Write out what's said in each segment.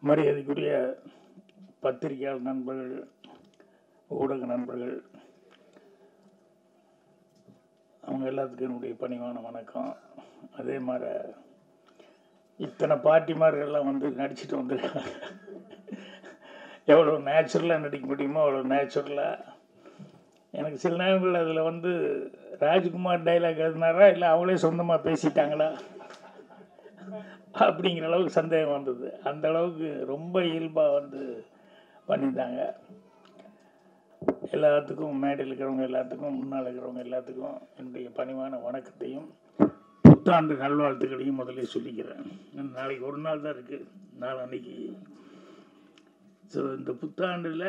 மரியாதைக்குரிய பத்திரிகையாளர் நண்பர்கள், ஊடக நண்பர்கள், அவங்க எல்லாத்துக்கும் என்னுடைய பணிவான வணக்கம். அதே மாதிரி இத்தனை பார்ட்டிமார்கள்லாம் வந்து நடிச்சுட்டு வந்துருக்காங்க. எவ்வளோ நேச்சுரலாக நடிக்க முடியுமோ அவ்வளோ நேச்சுரலாக. எனக்கு சில நேரங்கள் அதில் வந்து ராஜ்குமார் டைலாக் எழுதினாரா இல்லை அவங்களே சொந்தமாக பேசிட்டாங்களா அப்படிங்கிற அளவுக்கு சந்தேகம் வந்தது. அந்த அளவுக்கு ரொம்ப இயல்பாக வந்து பண்ணியிருந்தாங்க. எல்லாத்துக்கும் மேடையில் இருக்கிறவங்க எல்லாத்துக்கும், முன்னால் இருக்கிறவங்க எல்லாத்துக்கும் என்னுடைய பணிவான வணக்கத்தையும் புத்தாண்டு நல்வாழ்த்துக்களையும் முதல்ல சொல்லிக்கிறேன். நாளைக்கு ஒரு நாள் தான் இருக்குது, நாளன்னைக்கு. ஸோ இந்த புத்தாண்டில்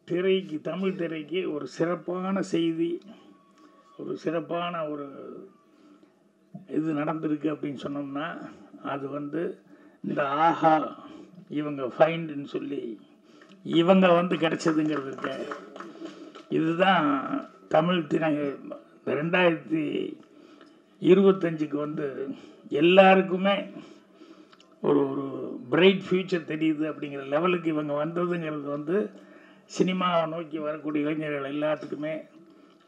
திரைக்கு, தமிழ் திரைக்கு ஒரு சிறப்பான செய்தி, ஒரு சிறப்பான ஒரு இது நடந்திருக்கு அப்படின்னு சொன்னோம்னா அது வந்து இந்த ஆஹா இவங்க ஃபைண்டுன்னு சொல்லி இவங்க வந்து கிடைச்சதுங்கிறது இருக்க. இதுதான் தமிழ் திரை 2025க்கு வந்து எல்லாருக்குமே ஒரு ஒரு பிரைட் ஃப்யூச்சர் தெரியுது அப்படிங்கிற லெவலுக்கு இவங்க வந்ததுங்கிறது வந்து சினிமாவை நோக்கி வரக்கூடிய இளைஞர்கள் எல்லாத்துக்குமே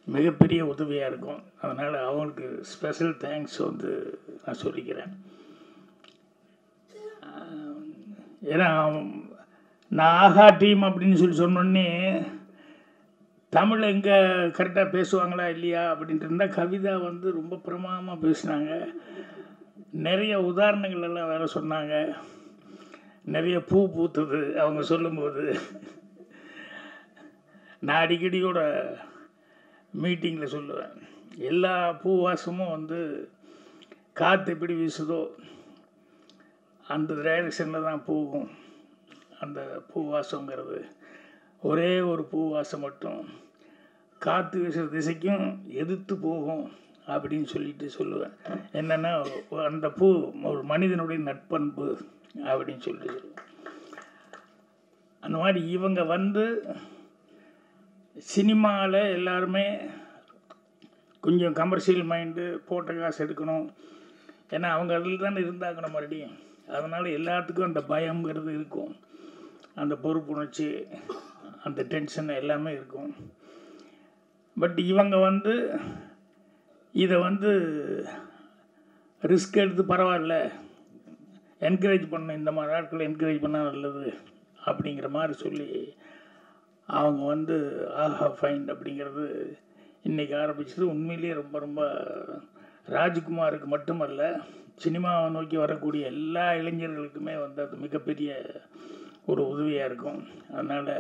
மிகப்பெரிய உதவியாக இருக்கும். அதனால் அவங்களுக்கு ஸ்பெஷல் தேங்க்ஸ் வந்து நான் சொல்லிக்கிறேன். ஏன்னா நான் ஆஹா டீம் அப்படின்னு சொல்லி சொன்னோடனே தமிழ் எங்கே கரெக்டாக பேசுவாங்களா இல்லையா அப்படின்ட்டு இருந்தால் கவிதா வந்து ரொம்ப பிரமாதமாக பேசினாங்க. நிறைய உதாரணங்கள் எல்லாம் வேறு சொன்னாங்க. நிறைய பூ பூத்தது அவங்க சொல்லும்போது. நான் அடிக்கடியோட மீட்டிங்கில் சொல்லுவேன், எல்லா பூவாசமும் வந்து காற்று எப்படி வீசுதோ அந்த டைரக்ஷனில் தான் போகும். அந்த பூவாசங்கிறது ஒரே ஒரு பூவாசம் மட்டும் காற்று வீசுகிற திசைக்கும் எதிர்த்து போகும் அப்படின்னு சொல்லிட்டு சொல்லுவேன். என்னென்னா அந்த பூ ஒரு மனிதனுடைய நட்பண்பு அப்படின்னு சொல்லிட்டு சொல்லுவேன். அந்த மாதிரி இவங்க வந்து சினிமாவில் எல்லாருமே கொஞ்சம் கமர்ஷியல் மைண்டு, போட்ட காசு எடுக்கணும், ஏன்னா அவங்க அதில் தானே இருந்தாக்கணும் மறுபடியும். அதனால் எல்லாத்துக்கும் அந்த பயங்கிறது இருக்கும், அந்த பொறுப்புணர்ச்சி, அந்த டென்ஷன் எல்லாமே இருக்கும். பட் இவங்க வந்து இதை வந்து ரிஸ்க் எடுத்து பரவாயில்ல, என்கரேஜ் பண்ணணும், இந்த மாதிரி ஆட்களை என்கரேஜ் பண்ணால் நல்லது அப்படிங்கிற மாதிரி சொல்லி அவங்க வந்து ஆஹா ஃபைண்ட் அப்படிங்கிறது இன்றைக்கி ஆரம்பிச்சது. உண்மையிலேயே ரொம்ப ரொம்ப ராஜ்குமாருக்கு மட்டுமல்ல, சினிமாவை நோக்கி வரக்கூடிய எல்லா இளைஞர்களுக்குமே வந்து அது மிகப்பெரிய ஒரு உதவியாக இருக்கும். அதனால்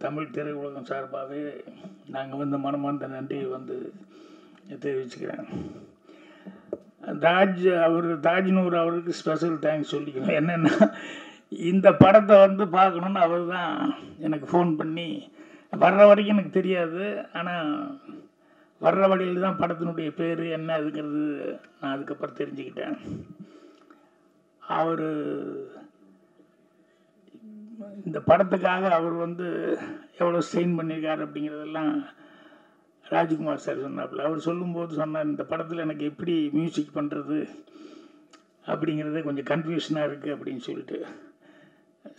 தமிழ் திரையுலகம் சார்பாகவே நாங்கள் வந்து மனமார்ந்த நன்றியை வந்து தெரிவிச்சுக்கிறேன். தாஜ்னூர் அவருக்கு ஸ்பெஷல் தேங்க்ஸ் சொல்லிக்கிறேன். என்னென்னா இந்த படத்தை வந்து பார்க்கணுன்னு அவர் தான் எனக்கு ஃபோன் பண்ணி, வர்ற வரைக்கும் எனக்கு தெரியாது, ஆனால் வர்ற வழியில் தான் படத்தினுடைய பேர் என்ன அதுங்கிறது நான் அதுக்கப்புறம் தெரிஞ்சுக்கிட்டேன். அவர் இந்த படத்துக்காக அவர் வந்து எவ்வளோ ஸ்ட்ரெயின் பண்ணியிருக்காரு அப்படிங்கிறதெல்லாம் ராஜ்குமார் சார் சொன்னாப்புல. அவர் சொல்லும்போது சொன்னார், இந்த படத்தில் எனக்கு எப்படி மியூசிக் பண்ணுறது அப்படிங்கிறதே கொஞ்சம் கன்ஃபியூஷனாக இருக்குது அப்படின்னு சொல்லிட்டு.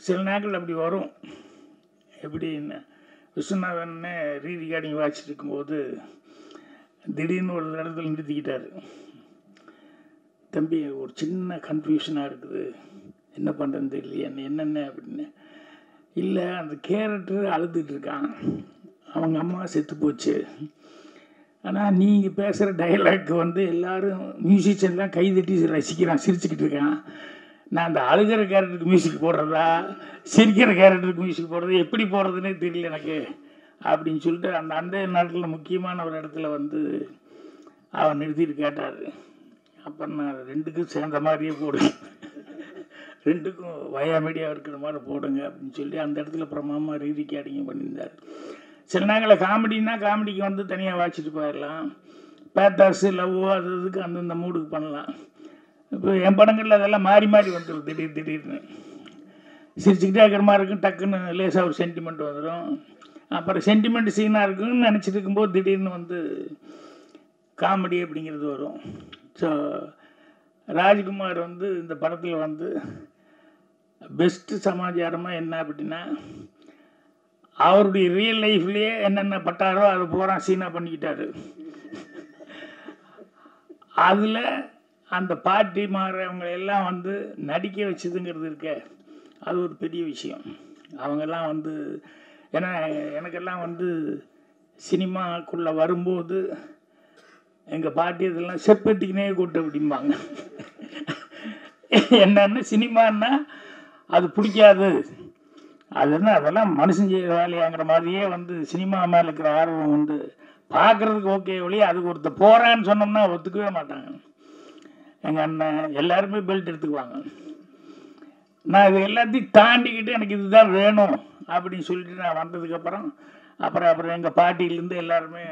சில நாட்கள் அப்படி வரும். எப்படின்னு விஸ்வநாதன்னே ரீரிகார்டிங் வாட்சிட்டு இருக்கும்போது திடீர்னு ஒரு இடத்துல நிறுத்திக்கிட்டார். தம்பி ஒரு சின்ன கன்ஃபியூஷனாக இருக்குது, என்ன பண்ணுறதுன்னு தெரியலையே, என்னென்ன அப்படின்னு. இல்லை, அந்த கேரக்டர் அழுதுட்டு இருக்கான், அவங்க அம்மா செத்து போச்சு, ஆனால் நீங்கள் பேசுகிற டைலாக் வந்து எல்லோரும் மியூசிஷியன்லாம் கைதட்டி ரசிக்கிறான், சிரிச்சுக்கிட்டு இருக்கான். நான் அந்த அழுகிற கேரக்டருக்கு மியூசிக் போடுறதா, சிரிக்கிற கேரக்டருக்கு மியூசிக் போடுறது, எப்படி போடுறதுன்னே தெரியல எனக்கு அப்படின்னு சொல்லிட்டு அந்த நாட்டில் முக்கியமான ஒரு இடத்துல வந்து அவன் நிறுத்திட்டு கேட்டார். அப்போ நான் ரெண்டுக்கும் சேர்ந்த மாதிரியே போடுங்க, ரெண்டுக்கும் வயா மீடியா இருக்கிற மாதிரி போடுங்க அப்படின்னு சொல்லி அந்த இடத்துல பிரமாமா ரீரிகார்டிங் பண்ணியிருந்தார். சில நேரங்களில் காமெடிக்கு வந்து தனியாக வாசிச்சுட்டு போயிடலாம், பேத்தாஸு லவ்வோ அது இதுக்கு அந்தந்த மூடுக்கு பண்ணலாம். இப்போ என் படங்களில் அதெல்லாம் மாறி மாறி வந்துடும். திடீர்னு சிரிச்சுக்கிட்டே இருக்கிற மாதிரி இருக்கும், டக்குன்னு லேசாக ஒரு சென்டிமெண்ட் வந்துடும். அப்புறம் சென்டிமெண்ட் சீனாக இருக்குன்னு நினச்சிட்டு இருக்கும்போது திடீர்னு வந்து காமெடி அப்படிங்கிறது வரும். ஸோ ராஜ்குமார் வந்து இந்த படத்தில் வந்து பெஸ்ட்டு சமாச்சாரமாக என்ன அப்படின்னா, அவருடைய ரியல் லைஃப்லேயே என்னென்ன பட்டாரோ அதை பூரா சீனா பண்ணிக்கிட்டாரு. அதில் அந்த பாட்டி மாறவங்க எல்லாம் வந்து நடிக்க வச்சதுங்கிறது இருக்க, அது ஒரு பெரிய விஷயம். அவங்கெல்லாம் வந்து ஏன்னா எனக்கெல்லாம் வந்து சினிமாக்குள்ளே வரும்போது எங்கள் பாட்டி இதெல்லாம் செப்பத்திக்கினே கூட்டு அப்படிம்பாங்க. என்னன்னு சினிமான்னா அது பிடிக்காது, அது என்ன அதெல்லாம் மனுஷன் செய்கிற வேலையாங்கிற மாதிரியே வந்து சினிமா மேலே இருக்கிற ஆர்வம் வந்து பார்க்குறதுக்கு ஓகே ஒளி, அதுக்கு ஒருத்தர் போகிறான்னு சொன்னோம்னா ஒத்துக்கவே மாட்டாங்க. எங்கள் அண்ணன் எல்லாருமே பெல்ட் எடுத்துக்குவாங்க. நான் இது எல்லாத்தையும் தாண்டிக்கிட்டு எனக்கு இதுதான் வேணும் அப்படின்னு சொல்லிட்டு நான் வந்ததுக்கப்புறம் அப்புறம் எங்கள் பாட்டியிலேருந்து எல்லாருமே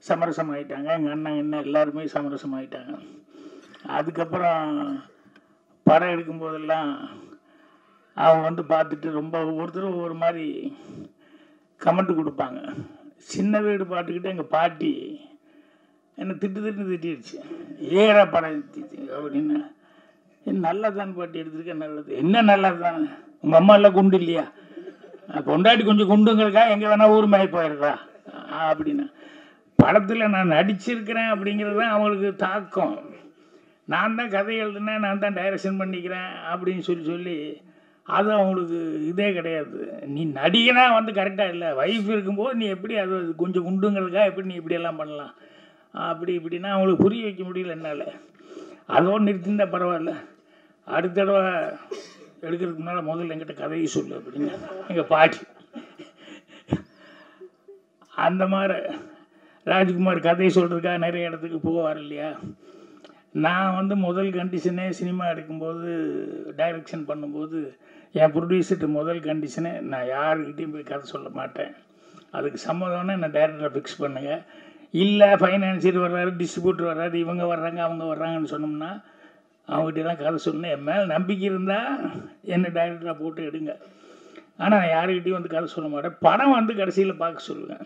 சமரசமாயிட்டாங்க. எங்கள் அண்ணன் என்ன எல்லாருமே சமரசமாயிட்டாங்க. அதுக்கப்புறம் படம் எடுக்கும்போதெல்லாம் அவங்க வந்து பார்த்துட்டு ரொம்ப ஒவ்வொருத்தரும் ஒவ்வொரு மாதிரி கமெண்ட் கொடுப்பாங்க. சின்ன வீடு பாட்டுக்கிட்டு எங்கள் பாட்டி என்னை திட்டிடுச்சு. ஏறா படம் அப்படின்னு. நல்லா தான் பாட்டி எடுத்துருக்கேன், நல்லது என்ன நல்லா தான், உங்கள் அம்மா எல்லாம் குண்டு இல்லையா, பொண்டாட்டி கொஞ்சம் குண்டுங்கிறக்கா எங்கே வேணால் ஊர் மாறி போயிடுறா அப்படின்னு. படத்தில் நான் நடிச்சிருக்கிறேன் அப்படிங்கிறது தான் அவங்களுக்கு தாக்கம். நான் தான் கதை எழுதுனேன், நான் தான் டைரக்ஷன் பண்ணிக்கிறேன் அப்படின்னு சொல்லி அது அவங்களுக்கு இதே கிடையாது. நீ நடிகனா வந்து கரெக்டாக இல்லை, வைஃப் இருக்கும்போது நீ எப்படி அது கொஞ்சம் குண்டுங்கிறதுக்காக எப்படி நீ இப்படியெல்லாம் பண்ணலாம் இப்படின்னா அவங்களுக்கு புரிய வைக்க முடியல என்னால். அதோடு நிறுத்திருந்தா பரவாயில்ல, அடுத்த தடவை எடுக்கிறதுக்கு முன்னால் முதல்ல என்கிட்ட கதையை சொல்லு அப்படின்னு எங்கள் பாட்டி. அந்த மாதிரி ராஜ்குமார் கதையை சொல்கிறதுக்காக நிறைய இடத்துக்கு போவார் இல்லையா. நான் வந்து முதல் கண்டிஷனே சினிமா எடுக்கும்போது டைரக்ஷன் பண்ணும்போது என் ப்ரொடியூசர்கிட்ட முதல் கண்டிஷனே, நான் யாருக்கிட்டையும் போய் கதை சொல்ல மாட்டேன், அதுக்கு சம்மதம்னா நான் டைரக்டரை ஃபிக்ஸ் பண்ணுங்கள், இல்லை ஃபைனான்சியர் வர்றாரு, டிஸ்ட்ரிபியூட்டர் வர்றாரு, இவங்க வர்றாங்க அவங்க வர்றாங்கன்னு சொன்னோம்னா அவங்ககிட்டலாம் கதை சொன்னேன். என் மேலே நம்பிக்கை இருந்தால் என்னை டைரக்டராக போட்டு எடுங்க, ஆனால் நான் யாருக்கிட்டையும் வந்து கதை சொல்ல மாட்டேன். படம் வந்து கடைசியில் பார்க்க சொல்லுவேன்,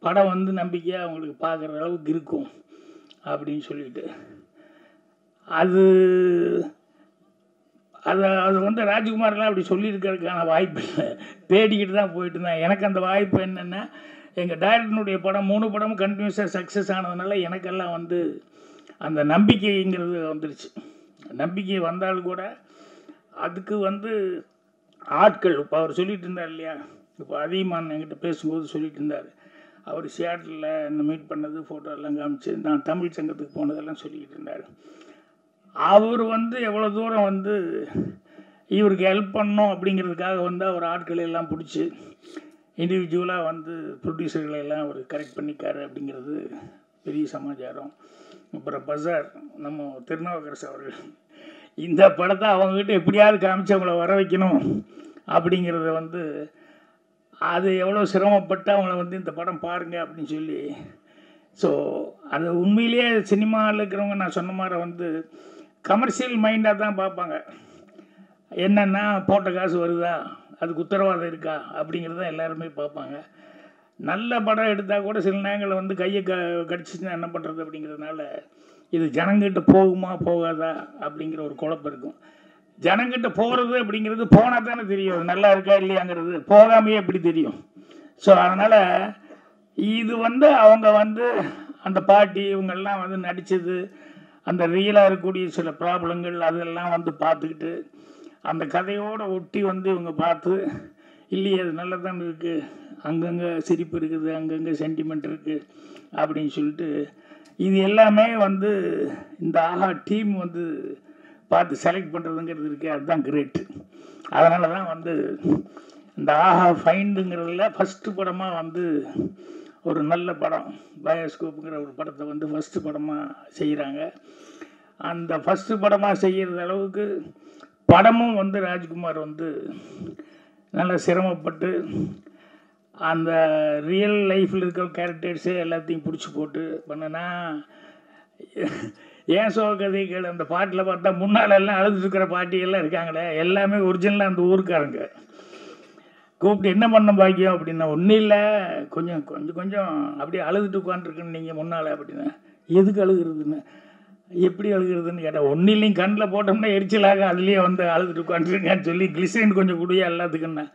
படம் வந்து நம்பிக்கையாக அவங்களுக்கு பார்க்குற அளவுக்கு இருக்கும் அப்படின்னு சொல்லிட்டு அது வந்து ராஜ்குமார்லாம் அப்படி சொல்லியிருக்கிறதுக்கான வாய்ப்பு இல்லை, தேடிக்கிட்டு தான் போயிட்டு இருந்தேன். எனக்கு அந்த வாய்ப்பு என்னென்னா, எங்கள் டைரக்டனுடைய படம் 3 படமும் கண்டினியூஸாக சக்ஸஸ் ஆனதுனால எனக்கெல்லாம் வந்து அந்த நம்பிக்கைங்கிறது வந்துருச்சு. நம்பிக்கை வந்தாலும் கூட அதுக்கு வந்து ஆட்கள், இப்போ அவர் சொல்லிகிட்டு இருந்தார் இல்லையா, இப்போ அதிகமான என்கிட்ட பேசும்போது சொல்லிகிட்டு இருந்தார், அவர் சியாட்டில் என்ன மீட் பண்ணது, ஃபோட்டோ எல்லாம் காமிச்சு நான் தமிழ் சங்கத்துக்கு போனதெல்லாம் சொல்லிக்கிட்டு இருந்தார். அவர் வந்து எவ்வளோ தூரம் வந்து இவருக்கு ஹெல்ப் பண்ணணும் அப்படிங்கிறதுக்காக வந்து அவர் ஆட்களை எல்லாம் பிடிச்சி இண்டிவிஜுவலாக வந்து ப்ரொடியூசர்களை எல்லாம் அவர் கரெக்ட் பண்ணிக்காரு அப்படிங்கிறது பெரிய சமாச்சாரம். அப்புறம் பஜார் நம்ம திருநாவுக்கரசு அவர்கள் இந்த படத்தை அவங்கக்கிட்ட எப்படியாவது காமிச்சு அவங்கள வர வைக்கணும் அப்படிங்கிறத வந்து அது எவ்வளோ சிரமப்பட்டு அவங்கள வந்து இந்த படம் பாருங்கள் அப்படின்னு சொல்லி. ஸோ அது உண்மையிலேயே சினிமாவில் இருக்கிறவங்க நான் சொன்ன மாதிரி வந்து கமர்ஷியல் மைண்டாக தான் பார்ப்பாங்க. என்னென்னா போட்ட காசு வருதா, அதுக்கு உத்தரவாதம் இருக்கா அப்படிங்கிறத எல்லாருமே பார்ப்பாங்க. நல்ல படம் எடுத்தால் கூட சில நேரங்களில் வந்து கையை கடிச்சிச்சுன்னா என்ன பண்ணுறது அப்படிங்கிறதுனால இது ஜனங்கிட்ட போகுமா போகாதா அப்படிங்கிற ஒரு குழப்பம் இருக்கும். ஜனங்கிட்ட போகிறது அப்படிங்கிறது போனால் தானே தெரியும் நல்லா இருக்கா இல்லையாங்கிறது, போகாமையே எப்படி தெரியும். ஸோ அதனால் இது வந்து அவங்க வந்து அந்த பாட்டி இவங்கெல்லாம் வந்து நடித்தது, அந்த ரியலாக இருக்கக்கூடிய சில ப்ராப்ளங்கள் அதெல்லாம் வந்து பார்த்துக்கிட்டு அந்த கதையோடு ஒட்டி வந்து இவங்க பார்த்து இல்லையே அது நல்லா தான் இருக்குது, அங்கங்கே சிரிப்பு இருக்குது, அங்கங்கே சென்டிமெண்ட் இருக்குது அப்படின்னு சொல்லிட்டு இது எல்லாமே வந்து இந்த ஆஹா டீம் வந்து பார்த்து செலக்ட் பண்ணுறதுங்கிறது இருக்குது, அதுதான் கிரேட்டு. அதனால தான் வந்து இந்த ஆஹா ஃபைண்டுங்கிறதுல ஃபஸ்ட்டு படமாக வந்து ஒரு நல்ல படம் பயோஸ்கோப்புங்கிற ஒரு படத்தை வந்து ஃபஸ்ட்டு படமாக செய்கிறாங்க. அந்த ஃபஸ்ட்டு படமாக செய்கிறது அளவுக்கு படமும் வந்து ராஜ்குமார் வந்து நல்லா சிரமப்பட்டு அந்த ரியல் லைஃப்பில் இருக்கிற கேரக்டர்ஸே எல்லாத்தையும் பிடிச்சி போட்டு பண்ணனா. ஏன் சோகதை கேள் அந்த பாட்டில் பார்த்தா முன்னால் எல்லாம் அழுதுருக்கிற பாட்டியெல்லாம் இருக்காங்களே, எல்லாமே ஒரிஜினலாக அந்த ஊருக்காரங்க. கூப்பிட்டு என்ன பண்ண பாக்கியம் அப்படின்னா, ஒன்றும் இல்லை கொஞ்சம் அப்படியே அழுதுட்டு உட்காந்துருக்குன்னு நீங்கள் முன்னால் அப்படின்னா, எதுக்கு அழுகுறதுன்னு, எப்படி அழுகிறதுன்னு கேட்டேன். ஒன்றும் இல்லைங்க, கண்ணில் போட்டோம்னா எரிச்சலாக அதுலேயே வந்து அழுதுட்டு உட்காந்துருங்கன்னு சொல்லி கிளிசரின் கொஞ்சம் குடியா எல்லாத்துக்குன்னா,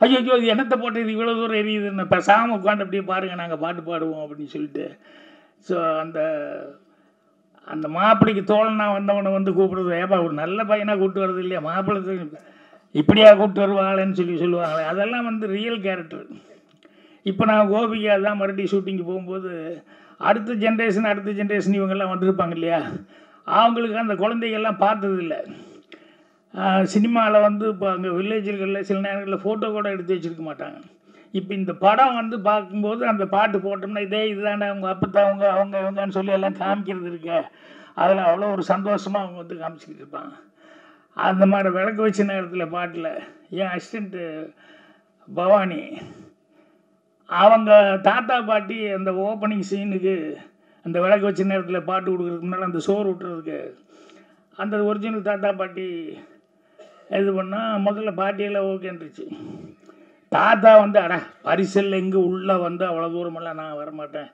ஐயோ ஐயோ இது என்னத்தை போட்டு இது இவ்வளோ தூரம் எரியுதுன்னு, பேசாமல் உட்காந்து அப்படியே பாருங்கள் நாங்கள் பாட்டு பாடுவோம் அப்படின்னு சொல்லிட்டு. ஸோ அந்த அந்த மாப்பிள்ளைக்கு தோழனா வந்தவனை வந்து கூப்பிடுறது, ஏப்பா ஒரு நல்ல பையனாக கூப்பிட்டு வர்றது இல்லையா, மாப்பிள்ளை இப்படியா கூப்பிட்டு வருவாங்களேன்னு சொல்லி சொல்லுவாங்களே, அதெல்லாம் வந்து ரியல் கேரக்டர். இப்போ நான் கோபிகா தான் மறுபடியும் ஷூட்டிங்கு போகும்போது அடுத்த ஜென்ரேஷன் இவங்கெல்லாம் வந்திருப்பாங்க இல்லையா, அவங்களுக்கு அந்த குழந்தைகள்லாம் பார்த்ததில்ல. சினிமாவில் வந்து இப்போ அங்கே வில்லேஜுகளில் சில நேரங்களில் ஃபோட்டோ கூட எடுத்து வச்சுருக்க மாட்டாங்க. இப்போ இந்த படம் வந்து பார்க்கும்போது அந்த பாட்டு போட்டோம்னா இதே இதுதானே அவங்க அப்பத்தவங்க அவங்க இவங்கன்னு சொல்லி எல்லாம் காமிக்கிறது இருக்க, அதில் அவ்வளோ ஒரு சந்தோஷமாக அவங்க வந்து காமிச்சிக்கிட்டு இருப்பாங்க. அந்த மாதிரி விளக்கு வச்ச நேரத்தில் பாட்டில் என் அசிஸ்டண்ட்டு பவானி அவங்க தாத்தா பாட்டி அந்த ஓப்பனிங் சீனுக்கு அந்த விளக்கு வச்ச நேரத்தில் பாட்டு கொடுக்குறதுக்கு முன்னால் அந்த சோறு விட்டுறதுக்கு அந்த ஒரிஜினல் தாத்தா பாட்டி இது பண்ணால் முதல்ல பாட்டியெல்லாம் ஓகேன்றுச்சு. தாத்தா வந்து அட பரிசல் எங்கே உள்ளே வந்து அவ்வளோ தூரமெல்லாம் நான் வரமாட்டேன்,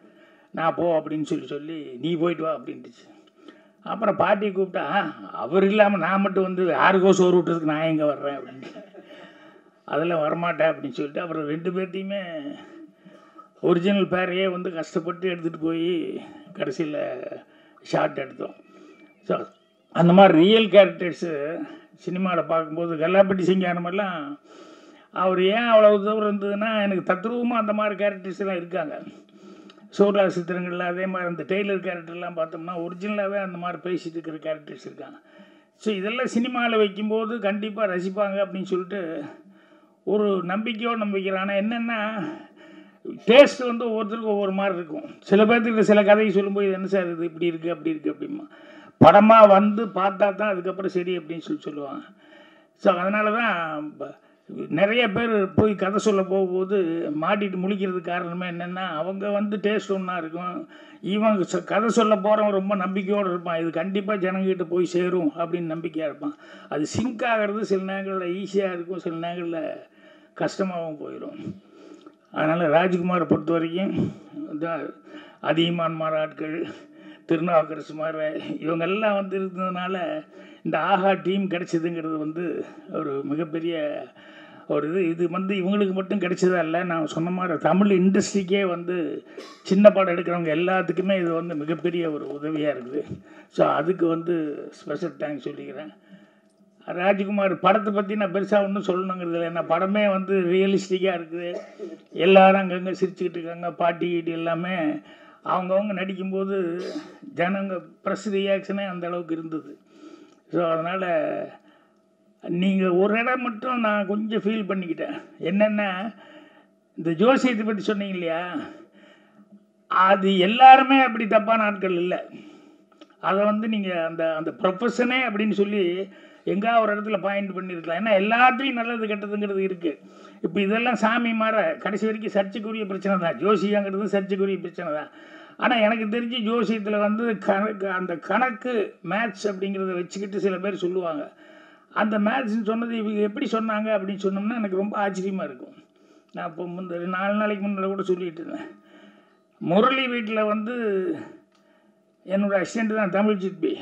நான் போ அப்படின்னு சொல்லி நீ போயிட்டு வா அப்படின்ட்டுச்சு. அப்புறம் பாட்டியை கூப்பிட்டா அவர் இல்லாமல் நான் மட்டும் வந்து யாருக்கோ சோறு விட்டுறதுக்கு நான் எங்கே வர்றேன் அப்படின்ட்டு, அதெல்லாம் வரமாட்டேன் அப்படின்னு சொல்லிட்டு அப்புறம் 2 பேர்த்தையுமே ஒரிஜினல் பேரையே வந்து கஷ்டப்பட்டு எடுத்துகிட்டு போய் கடைசியில் ஷார்ட் எடுத்தோம். ஸோ அந்த மாதிரி ரியல் கேரக்டர்ஸு சினிமாவில் பார்க்கும்போது கல்லாப்பட்டி சிங்காரமெல்லாம் அவர் ஏன் அவ்வளோ தூரம் இருந்ததுன்னா எனக்கு தத்ரூபமாக அந்த மாதிரி கேரக்டர்ஸ் எல்லாம் இருக்காங்க. சூர்யா சித்திரங்களில் அதே மாதிரி அந்த டெய்லர் கேரக்டர்லாம் பார்த்தோம்னா ஒரிஜினலாகவே அந்த மாதிரி பேசிட்டு இருக்கிற கேரக்டர்ஸ் இருக்காங்க. ஸோ இதெல்லாம் சினிமாவில் வைக்கும்போது கண்டிப்பாக ரசிப்பாங்க அப்படின்னு சொல்லிட்டு ஒரு நம்பிக்கையோடு நம்பிக்கிறேன். ஆனால் என்னென்னா டேஸ்ட்டு வந்து ஒவ்வொருத்தருக்கும் ஒவ்வொரு மாதிரி இருக்கும். சில பேர்த்துக்கு சில கதையை சொல்லும்போது இது என்ன சார் இது இப்படி இருக்குது அப்படி இருக்குது அப்படிமா, படமாக வந்து பார்த்தா தான் அதுக்கப்புறம் சரி அப்படின்னு சொல்லுவாங்க. ஸோ அதனால தான் நிறைய பேர் போய் கதை சொல்ல போகும்போது மாட்டிட்டு முழிக்கிறதுக்கு காரணமே என்னென்னா அவங்க வந்து டேஸ்ட் ஒன்றா இருக்கும், இவங்க கதை சொல்ல போகிறவங்க ரொம்ப நம்பிக்கையோடு இருப்பான், இது கண்டிப்பாக ஜனங்கிட்ட போய் சேரும் அப்படின்னு நம்பிக்கையாக இருப்பான். அது சிங்க் ஆகிறது சில நேரங்களில் ஈஸியாக இருக்கும், சில நேரங்களில் கஷ்டமாகவும் போயிடும். அதனால் ராஜ்குமாரை பொறுத்த வரைக்கும் அதிகமான மாதிரி ஆட்கள், திருநாவுக்கரசு மாதிரி இவங்கெல்லாம் வந்து இருந்ததுனால இந்த ஆஹா டீம் கிடைச்சதுங்கிறது வந்து ஒரு மிகப்பெரிய ஒரு இது வந்து இவங்களுக்கு மட்டும் கிடைச்சதா இல்லை, நான் சொன்ன மாதிரி தமிழ் இண்டஸ்ட்ரிக்கே வந்து சின்ன படம் எடுக்கிறவங்க எல்லாத்துக்குமே இது வந்து மிகப்பெரிய ஒரு உதவியாக இருக்குது. ஸோ அதுக்கு வந்து ஸ்பெஷல் தேங்க்ஸ் சொல்லிக்கிறேன். ராஜ்குமார் படத்தை பற்றி நான் பெருசாக ஒன்றும் சொல்லணுங்கிறது இல்லை, ஏன்னா படமே வந்து ரியலிஸ்டிக்காக இருக்குது, எல்லோரும் அங்கங்கே சிரிச்சுக்கிட்டு இருக்காங்க, பாட்டி கீட்டி எல்லாமே அவங்கவுங்க நடிக்கும்போது ஜனங்க ப்ரெஸ் ரியாக்ஷனே அந்த அளவுக்கு இருந்தது. ஸோ அதனால் நீங்கள் ஒரு இடம் மட்டும் நான் கொஞ்சம் ஃபீல் பண்ணிக்கிட்டேன், என்னென்னா இந்த ஜோசியத்தை பற்றி சொன்னீங்க இல்லையா, அது எல்லாருமே அப்படி தப்பான ஆட்கள் இல்லை. அதை வந்து நீங்கள் அந்த அந்த ப்ரொஃபஷனே அப்படின்னு சொல்லி எங்கேயா ஒரு இடத்துல பாயிண்ட் பண்ணியிருக்கலாம். ஏன்னா எல்லாத்துலேயும் நல்லது கெட்டதுங்கிறது இருக்குது. இப்போ இதெல்லாம் சாமி மாற கடைசி வரைக்கும் சர்ச்சைக்குரிய பிரச்சனை தான், ஜோசியங்கிறது சர்ச்சைக்குரிய பிரச்சனை தான். ஆனால் எனக்கு தெரிஞ்சு ஜோசியத்தில் வந்து அந்த கணக்கு மேத்ஸ் அப்படிங்கிறத வச்சுக்கிட்டு சில பேர் சொல்லுவாங்க. அந்த மேத்ஸ்ன்னு சொன்னது இவங்க எப்படி சொன்னாங்க அப்படின்னு சொன்னோம்னா எனக்கு ரொம்ப ஆச்சரியமாக இருக்கும். நான் இப்போ 4 நாளைக்கு முன்னாடி கூட சொல்லிகிட்டு இருந்தேன். முரளி வீட்டில் வந்து என்னோடய அசிஸ்டண்ட் தான் தமிழ் சிற்பி,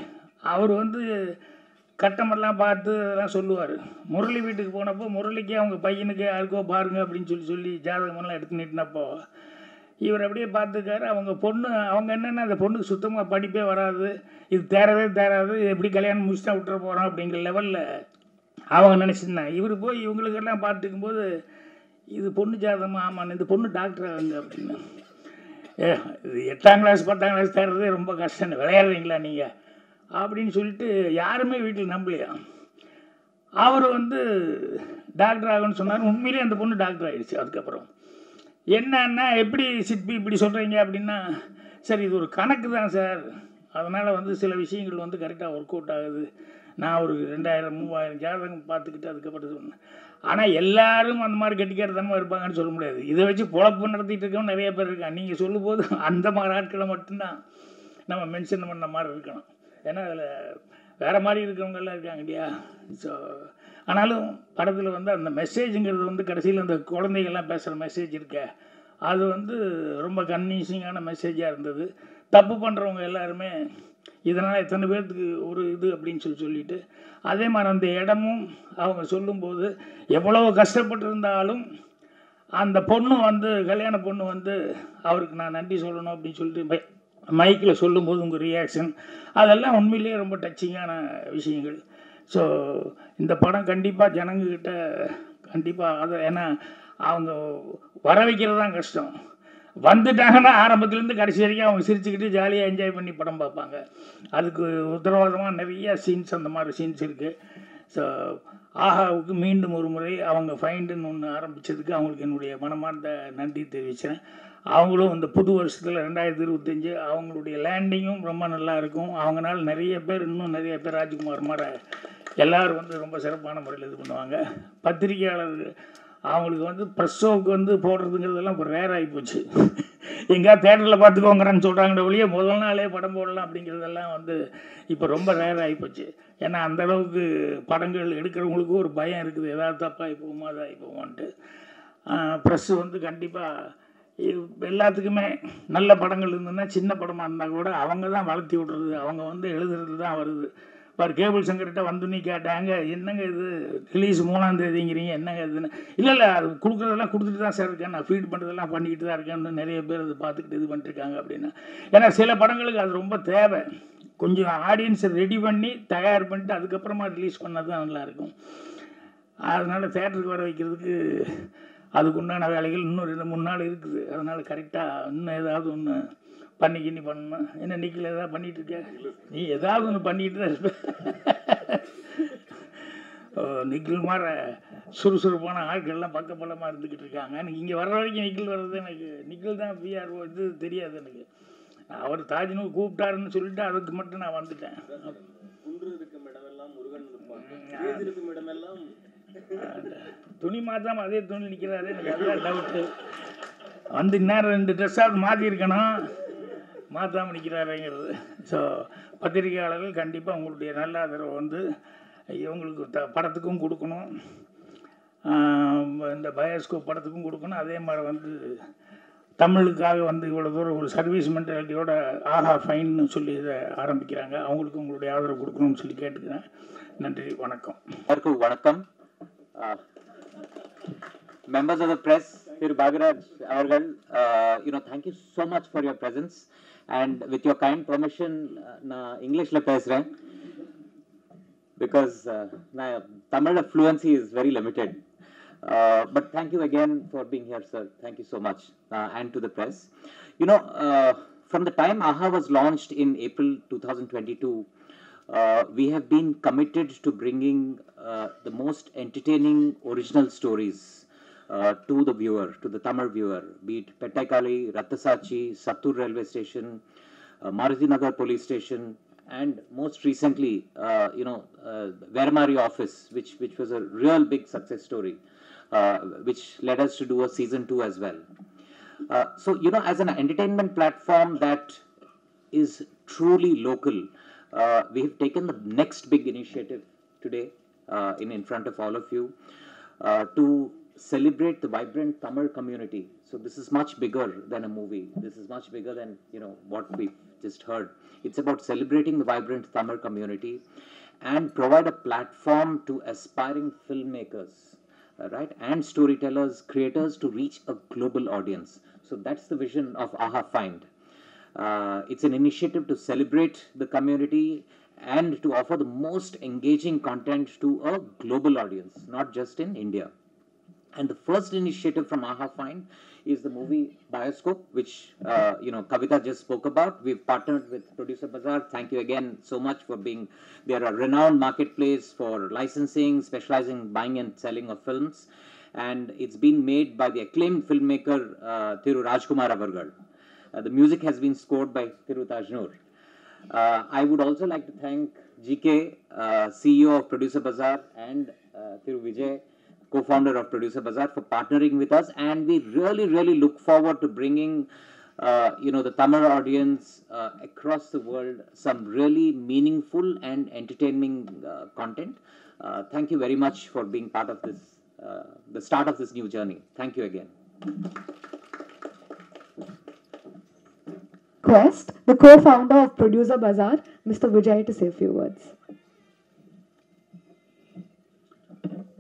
அவர் வந்து கட்டமெல்லாம் பார்த்து அதெல்லாம் சொல்லுவார். முரளி வீட்டுக்கு போனப்போ முரளிக்கே அவங்க பையனுக்கு யாருக்கோ பாருங்க அப்படின்னு சொல்லி ஜாதகமெல்லாம் எடுத்து நிட்டினப்போ இவர் அப்படியே பார்த்துக்காரு. அவங்க பொண்ணு அவங்க என்னென்னா அந்த பொண்ணுக்கு சுத்தமாக படிப்பே வராது, இது தேராது, எப்படி கல்யாணம் முடிச்சுட்டா விட்டுற போகிறோம் அப்படிங்கிற லெவலில் அவங்க நினச்சிருந்தாங்க. இவர் போய் இவங்களுக்கெல்லாம் பார்த்துக்கும்போது இது பொண்ணு ஜாதகமாக, ஆமாம் இந்த பொண்ணு டாக்டர் ஆகுங்க அப்படின்னு. இது 8ஆம் கிளாஸ் 10ஆம் கிளாஸ் தேர்றதே ரொம்ப கஷ்டம், விளையாடுறீங்களா நீங்கள் அப்படின்னு சொல்லிட்டு யாருமே வீட்டில் நம்பலையா. அவர் வந்து டாக்டர் ஆகுன்னு சொன்னார். உண்மையிலே அந்த பொண்ணு டாக்டர் ஆகிடுச்சு. அதுக்கப்புறம் என்னன்னா எப்படி சிற்பி இப்படி சொல்கிறீங்க அப்படின்னா, சார் இது ஒரு கணக்கு தான் சார், அதனால் வந்து சில விஷயங்கள் வந்து கரெக்டாக ஒர்க் அவுட் ஆகுது, நான் ஒரு 2000-3000 ஜாதகம் பார்த்துக்கிட்டு அதுக்கப்புறம் சொன்னேன். ஆனால் எல்லாரும் அந்த மாதிரி கெட்டிக்காரத்தனமாக இருப்பாங்கன்னு சொல்ல முடியாது. இதை வச்சு பொழப்பு நடத்திட்டு இருக்கவங்க நிறைய பேர் இருக்காங்க. நீங்கள் சொல்லும்போது அந்த மாதிரி ஆட்களை மட்டும்தான் நம்ம மென்ஷன் பண்ண மாதிரி இருக்கணும், ஏன்னா அதில் வேறு மாதிரி இருக்கிறவங்கெல்லாம் இருக்காங்க இல்லையா. ஸோ ஆனாலும் படத்தில் வந்து அந்த மெசேஜுங்கிறது வந்து கடைசியில் அந்த குழந்தைகள்லாம் பேசுகிற மெசேஜ் இருக்க, அது வந்து ரொம்ப கன்வின்சிங்கான மெசேஜாக இருந்தது. தப்பு பண்ணுறவங்க எல்லாருமே இதனால் எத்தனை பேர்த்துக்கு ஒரு இது அப்படின்னு சொல்லிட்டு அதே மாதிரி அந்த இடமும் அவங்க சொல்லும்போது எவ்வளோ கஷ்டப்பட்டிருந்தாலும் அந்த பொண்ணு வந்து கல்யாண பொண்ணு வந்து அவருக்கு நான் நன்றி சொல்லணும் அப்படின்னு சொல்லிட்டு மைக்கில் சொல்லும்போது உங்கள் ரியாக்ஷன் அதெல்லாம் உண்மையிலேயே ரொம்ப டச்சிங்கான விஷயங்கள். ஸோ இந்த படம் கண்டிப்பாக ஜனங்கக்கிட்ட கண்டிப்பாக அதை ஏன்னா அவங்க வர வைக்கிறது தான் கஷ்டம். வந்துட்டாங்கன்னா ஆரம்பத்துலேருந்து கடைசி வரைக்கும் அவங்க சிரிச்சுக்கிட்டு ஜாலியாக என்ஜாய் பண்ணி படம் பார்ப்பாங்க. அதுக்கு உத்தரவாதமாக நிறையா சீன்ஸ் அந்த மாதிரி சீன்ஸ் இருக்குது. ஸோ ஆஹாவுக்கு மீண்டும் ஒரு முறை அவங்க ஃபைண்டுன்னு ஒன்று ஆரம்பித்ததுக்கு அவங்களுக்கு என்னுடைய மனமார்ந்த நன்றி தெரிவித்தேன். அவங்களும் இந்த புது வருஷத்தில் 2025 அவங்களுடைய லேண்டிங்கும் ரொம்ப நல்லா இருக்கும். அவங்களால நிறைய பேர் இன்னும் நிறைய பேர் ராஜ்குமார் மாதிரி எல்லோரும் வந்து ரொம்ப சிறப்பான முறையில் இது பண்ணுவாங்க. பத்திரிகையாளர்கள் அவங்களுக்கு வந்து ப்ரெஸ் ஷோவுக்கு வந்து போடுறதுங்கிறதெல்லாம் இப்போ ரேர் ஆகிப்போச்சு. எங்கேயாவது தேட்டரில் பார்த்துக்கோங்கிறான்னு சொல்கிறாங்களே ஒழிய முதல் நாளே படம் போடலாம் அப்படிங்கிறதெல்லாம் வந்து இப்போ ரொம்ப ரேர் ஆகிப்போச்சு. ஏன்னா அந்தளவுக்கு படங்கள் எடுக்கிறவங்களுக்கும் ஒரு பயம் இருக்குது, எதாவது தப்பாக போகுமா அதாகி போகுமான்ட்டு. ப்ரெஸ்ஸு வந்து கண்டிப்பாக எல்லாத்துக்குமே நல்ல படங்கள் இருந்ததுன்னா சின்ன படமாக இருந்தால் கூட அவங்க தான் வளர்த்தி விட்றது, அவங்க வந்து எழுதுறது தான் வருது. இப்போ கேபிள் சங்கர்கிட்ட வந்து கேட்டாங்க, என்னங்க இது ரிலீஸ் 3ஆம் தேதிங்கிறீங்க, என்னங்க இதுன்னு. இல்லை அது கொடுக்குறதெல்லாம் கொடுத்துட்டு தான் சார் இருக்கேன், நான் ஃபீட் பண்ணுறதெல்லாம் பண்ணிக்கிட்டு தான் இருக்கேன்னு நிறைய பேர் அது பார்த்துக்கிட்டு இது பண்ணிட்டுருக்காங்க அப்படின்னா. ஏன்னா சில படங்களுக்கு அது ரொம்ப தேவை, கொஞ்சம் ஆடியன்ஸை ரெடி பண்ணி தயார் பண்ணிட்டு அதுக்கப்புறமா ரிலீஸ் பண்ணது தான் நல்லாயிருக்கும். அதனால் தேட்டருக்கு வர வைக்கிறதுக்கு அதுக்குண்டான வேலைகள் இன்னும் 2-3 நாள் இருக்குது. அதனால் கரெக்டாக இன்னும் ஏதாவது ஒன்று பண்ணிக்கிண்ணி பண்ணணும். என்ன நிக்கில் எதாவது பண்ணிகிட்ருக்க, நீ ஏதாவது ஒன்று பண்ணிக்கிட்டு தான் இருப்ப. நிக்கில் மாதிரி சுறுசுறுப்பான ஆட்கள்லாம் பக்கப்பலமாக இருந்துக்கிட்டு இருக்காங்க. எனக்கு இங்கே வர்ற வரைக்கும் நிக்கில் வர்றது எனக்கு நிக்கில் தான் பிஆர்ஓ இது தெரியாது எனக்கு. அவர் தாஜ்னூர் கூப்பிட்டாருன்னு சொல்லிட்டு அதுக்கு மட்டும் நான் வந்துட்டேன். துணி மாற்றாமல் அதே துணி நிற்கிறாரு, எனக்கு அதுதான் டவுட்டு. வந்து இந்நேரம் 2 ட்ரெஸ்ஸாவது மாற்றிருக்கணும், மாற்றாமல் நிற்கிறாருங்கிறது. ஸோ பத்திரிகையாளர்கள் கண்டிப்பாக உங்களுடைய நல்ல ஆதரவை வந்து இவங்களுக்கு படத்துக்கும் கொடுக்கணும், இந்த பயோஸ்கோப் படத்துக்கும் கொடுக்கணும். அதே மாதிரி வந்து தமிழுக்காக வந்து இவ்வளோ தூரம் ஒரு சர்வீஸ் மென்டாலிட்டியோட ஆஹா ஃபைன்னு சொல்லி இதை ஆரம்பிக்கிறாங்க, அவங்களுக்கு உங்களுடைய ஆதரவு கொடுக்கணும்னு சொல்லி கேட்டுக்கிறேன். நன்றி, வணக்கம். வணக்கம். Members of the press, Thiru Bhagaraj avargal, thank you so much for your presence, and with your kind permission na English la pesren because na Tamil fluency is very limited, but thank you again for being here, sir. Thank you so much, and to the press. From the time AHA was launched in April 2022, we have been committed to bringing the most entertaining original stories to the viewer, to the Tamil viewer, be it Pettaikali, Rathasachi, Sattur railway station, Maruti Nagar police station, and most recently, Veramari office, which was a real big success story, which led us to do a season 2 as well. So, as an entertainment platform that is truly local, we have taken the next big initiative today in front of all of you to celebrate the vibrant Tamil community. So this is much bigger than a movie. This is much bigger than what we've just heard. It's about celebrating the vibrant Tamil community and provide a platform to aspiring filmmakers, right, and storytellers, creators to reach a global audience. So that's the vision of AHA Find. It's an initiative to celebrate the community and to offer the most engaging content to a global audience, not just in India. And the first initiative from AHA Find is the movie Bioscope, which Kavita just spoke about. We've partnered with Producer Bazaar. Thank you again so much for being. They are a renowned marketplace for licensing, specializing in buying and selling of films, and it's been made by the acclaimed filmmaker Thiru Rajkumar Avargal. The music has been scored by Thiru Tajnoor. I would also like to thank GK, CEO of Producer Bazaar, and Thiru Vijay, co-founder of Producer Bazaar, for partnering with us, and we really look forward to bringing the Tamil audience across the world some really meaningful and entertaining content. Thank you very much for being part of this, the start of this new journey. Thank you again. Quest, the co-founder of Producer Bazaar, Mr. Vijay to say a few words.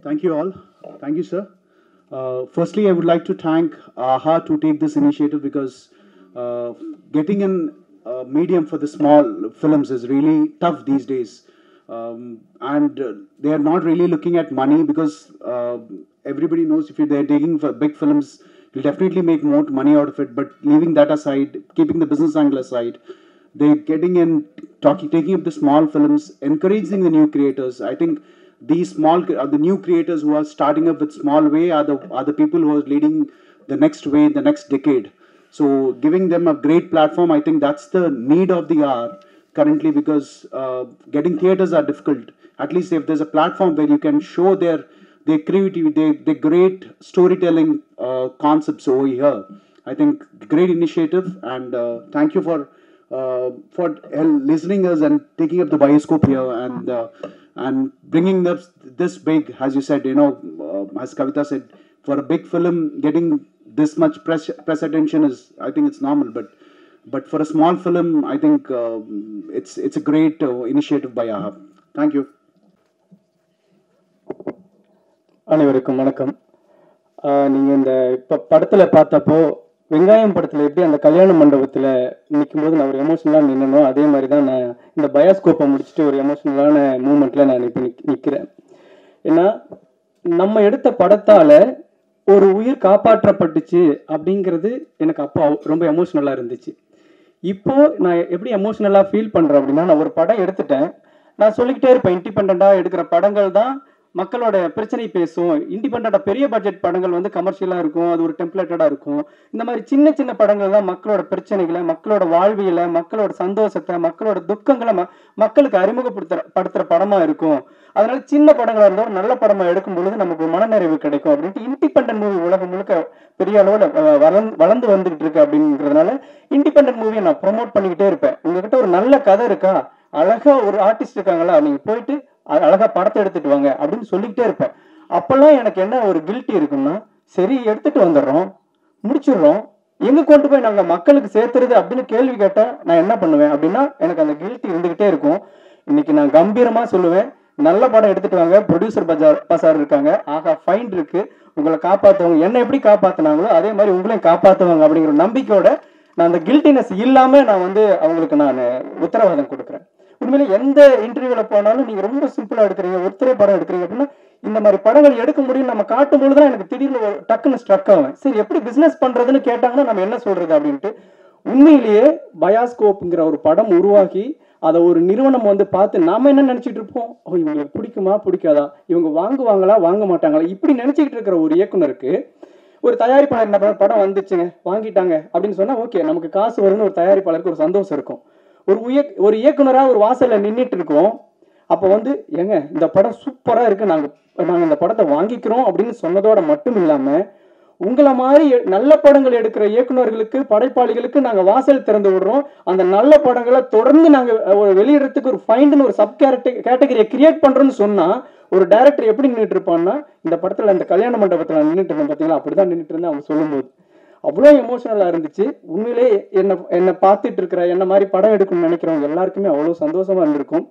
Thank you all. Thank you, sir. Firstly, I would like to thank AHA to take this initiative, because getting in medium for the small films is really tough these days. And they are not really looking at money, because everybody knows if they're taking for big films, you'll definitely make more money out of it. But leaving that aside, keeping the business angle aside, they're getting in, taking up the small films, encouraging the new creators. I think these the new creators who are starting up with small way are the people who are leading the next way, the next decade. So giving them a great platform, I think that's the need of the hour currently, because getting theaters are difficult. At least if there's a platform where you can show their creativity, their great storytelling concepts over here, I think great initiative. And thank you for listening us and taking up the bioscope here, and bringing this big, as you said, as Kavita said, for a big film, getting this much press attention is, I think it's normal, but for a small film, I think it's a great initiative by AHA. Thank you. அனைவருக்கும் வணக்கம். நீங்கள் இந்த இப்போ படத்தில் பார்த்தப்போ வெங்காயம் படத்தில் எப்படி அந்த கல்யாண மண்டபத்தில் நிற்கும்போது நான் ஒரு எமோஷனலாக நின்னனோ, அதே மாதிரி தான் நான் இந்த பயோஸ்கோப்பை முடிச்சுட்டு ஒரு எமோஷனலான மூமெண்ட்டில் நான் இப்போ நிற்கிறேன். ஏன்னா நம்ம எடுத்த படத்தால் ஒரு உயிர் காப்பாற்றப்பட்டுச்சு அப்படிங்கிறது எனக்கு அப்போ ரொம்ப எமோஷ்னலாக இருந்துச்சு. இப்போது நான் எப்படி எமோஷ்னலாக ஃபீல் பண்ணுறேன் அப்படின்னா, நான் ஒரு படம் எடுத்துட்டேன், நான் சொல்லிக்கிட்டே இருப்பேன், இண்டிபெண்ட்டாக எடுக்கிற படங்கள் தான் மக்களோட பிரச்சனை பேசும். இண்டிபெண்டாக பெரிய பட்ஜெட் படங்கள் வந்து கமர்ஷியலாக இருக்கும், அது ஒரு டெம்ப்ளேட்டடாக இருக்கும். இந்த மாதிரி சின்ன சின்ன படங்கள் தான் மக்களோட பிரச்சனைகளை, மக்களோட வாழ்வியலை, மக்களோட சந்தோஷத்தை, மக்களோட துக்கங்களை மக்களுக்கு அறிமுகப்படுத்துகிற படமாக இருக்கும். அதனால சின்ன படங்களாக இருந்தாலும் நல்ல படமாக எடுக்கும் பொழுது நமக்கு ஒரு மனநிறைவு கிடைக்கும் அப்படின்ட்டு இண்டிபெண்டன்ட் மூவி உலகம் முழுக்க பெரிய அளவில் வளர்ந்து வந்துகிட்டு இருக்கு. அப்படிங்கிறதுனால இண்டிபெண்டன்ட் மூவியை நான் ப்ரொமோட் பண்ணிக்கிட்டே இருப்பேன். உங்ககிட்ட ஒரு நல்ல கதை இருக்கா, அழகா ஒரு ஆர்டிஸ்ட் இருக்காங்களா, நீங்க போயிட்டு அழகா படத்தை எடுத்துட்டு வாங்க அப்படின்னு சொல்லிக்கிட்டே இருப்பேன். அப்பெல்லாம் எனக்கு என்ன ஒரு கில்ட்டி இருக்குன்னா, சரி எடுத்துட்டு வந்துடுறோம், முடிச்சிடுறோம், எங்க கொண்டு போய் நாங்க மக்களுக்கு சேர்த்துறது அப்படின்னு கேள்வி கேட்டா நான் என்ன பண்ணுவேன் அப்படின்னா, எனக்கு அந்த கில்ட்டி இருந்துகிட்டே இருக்கும். இன்னைக்கு நான் கம்பீரமா சொல்லுவேன், நல்ல படம் எடுத்துட்டு வாங்க, ப்ரொடியூசர் பஜார் இருக்காங்க, ஆகா ஃபைண்ட் இருக்கு, உங்களை காப்பாற்றுவாங்க, என்ன எப்படி காப்பாற்றினாங்களோ அதே மாதிரி உங்களையும் காப்பாற்றுவாங்க அப்படிங்கிற நம்பிக்கையோட நான் அந்த கில்ட்டினஸ் இல்லாம நான் வந்து அவங்களுக்கு நான் உத்தரவாதம் கொடுக்குறேன். உண்மையிலே எந்த இன்டர்வியூல போனாலும் நீங்க ரொம்ப சிம்பிளா எடுக்கிறீங்க, ஒருத்தரே படம் எடுக்கிறீங்க அப்படின்னா, இந்த மாதிரி படங்கள் எடுக்க முடியும் நம்ம காட்டும் பொழுதுதான் எனக்கு திடீர்னு டக்குன்னு ஸ்ட்ரக் ஆகும். சரி எப்படி பிசினஸ் பண்றதுன்னு கேட்டாங்கன்னா நம்ம என்ன சொல்றது அப்படின்ட்டு, உண்மையிலேயே பயாஸ்கோப்ங்கிற ஒரு படம் உருவாக்கி அதை ஒரு நிறுவனம் வந்து பார்த்து நாம என்ன நினைச்சிட்டு இருப்போம், ஓ இவங்களுக்கு பிடிக்குமா பிடிக்காதா, இவங்க வாங்குவாங்களா வாங்க மாட்டாங்களா, இப்படி நினைச்சிக்கிட்டு இருக்கிற ஒரு இயக்குனருக்கு ஒரு தயாரிப்பாளர் என்ன படம் வந்துச்சுங்க வாங்கிட்டாங்க அப்படின்னு சொன்னா ஓகே, நமக்கு காசு வரும்னு ஒரு தயாரிப்பாளருக்கு ஒரு சந்தோஷம் இருக்கும். ஒரு இயக்குனராக ஒரு வாசல்ல நின்றுட்டு இருக்கோம், அப்போ வந்து ஏங்க இந்த படம் சூப்பரா இருக்கு, நாங்க இந்த படத்தை வாங்கிக்கிறோம் அப்படின்னு சொன்னதோட மட்டும் இல்லாம, உங்களை மாதிரி நல்ல படங்கள் எடுக்கிற இயக்குநர்களுக்கு, படைப்பாளிகளுக்கு நாங்க வாசல் திறந்து விடுறோம், அந்த நல்ல படங்களை தொடர்ந்து நாங்க வெளியிடறதுக்கு ஒரு ஃபைண்ட்னு ஒரு சப் கேட்டகரியை கிரியேட் பண்றோம்னு சொன்னா, ஒரு டைரக்டர் எப்படி நின்றுட்டு இருப்பான்னா, இந்த படத்துல இந்த கல்யாண மண்டபத்துல நின்றுட்டு இருந்தேன் பார்த்தீங்களா, அப்படிதான் நின்றுட்டு இருந்தேன் அவங்க சொல்லும்போது. அவ்வளோ எமோஷனலாக இருந்துச்சு. உண்மையிலே என்னை பார்த்துட்டு இருக்கிற என்ன மாதிரி படம் எடுக்கணும்னு நினைக்கிறவங்க எல்லாருக்குமே அவ்வளோ சந்தோஷமா இருந்திருக்கும்.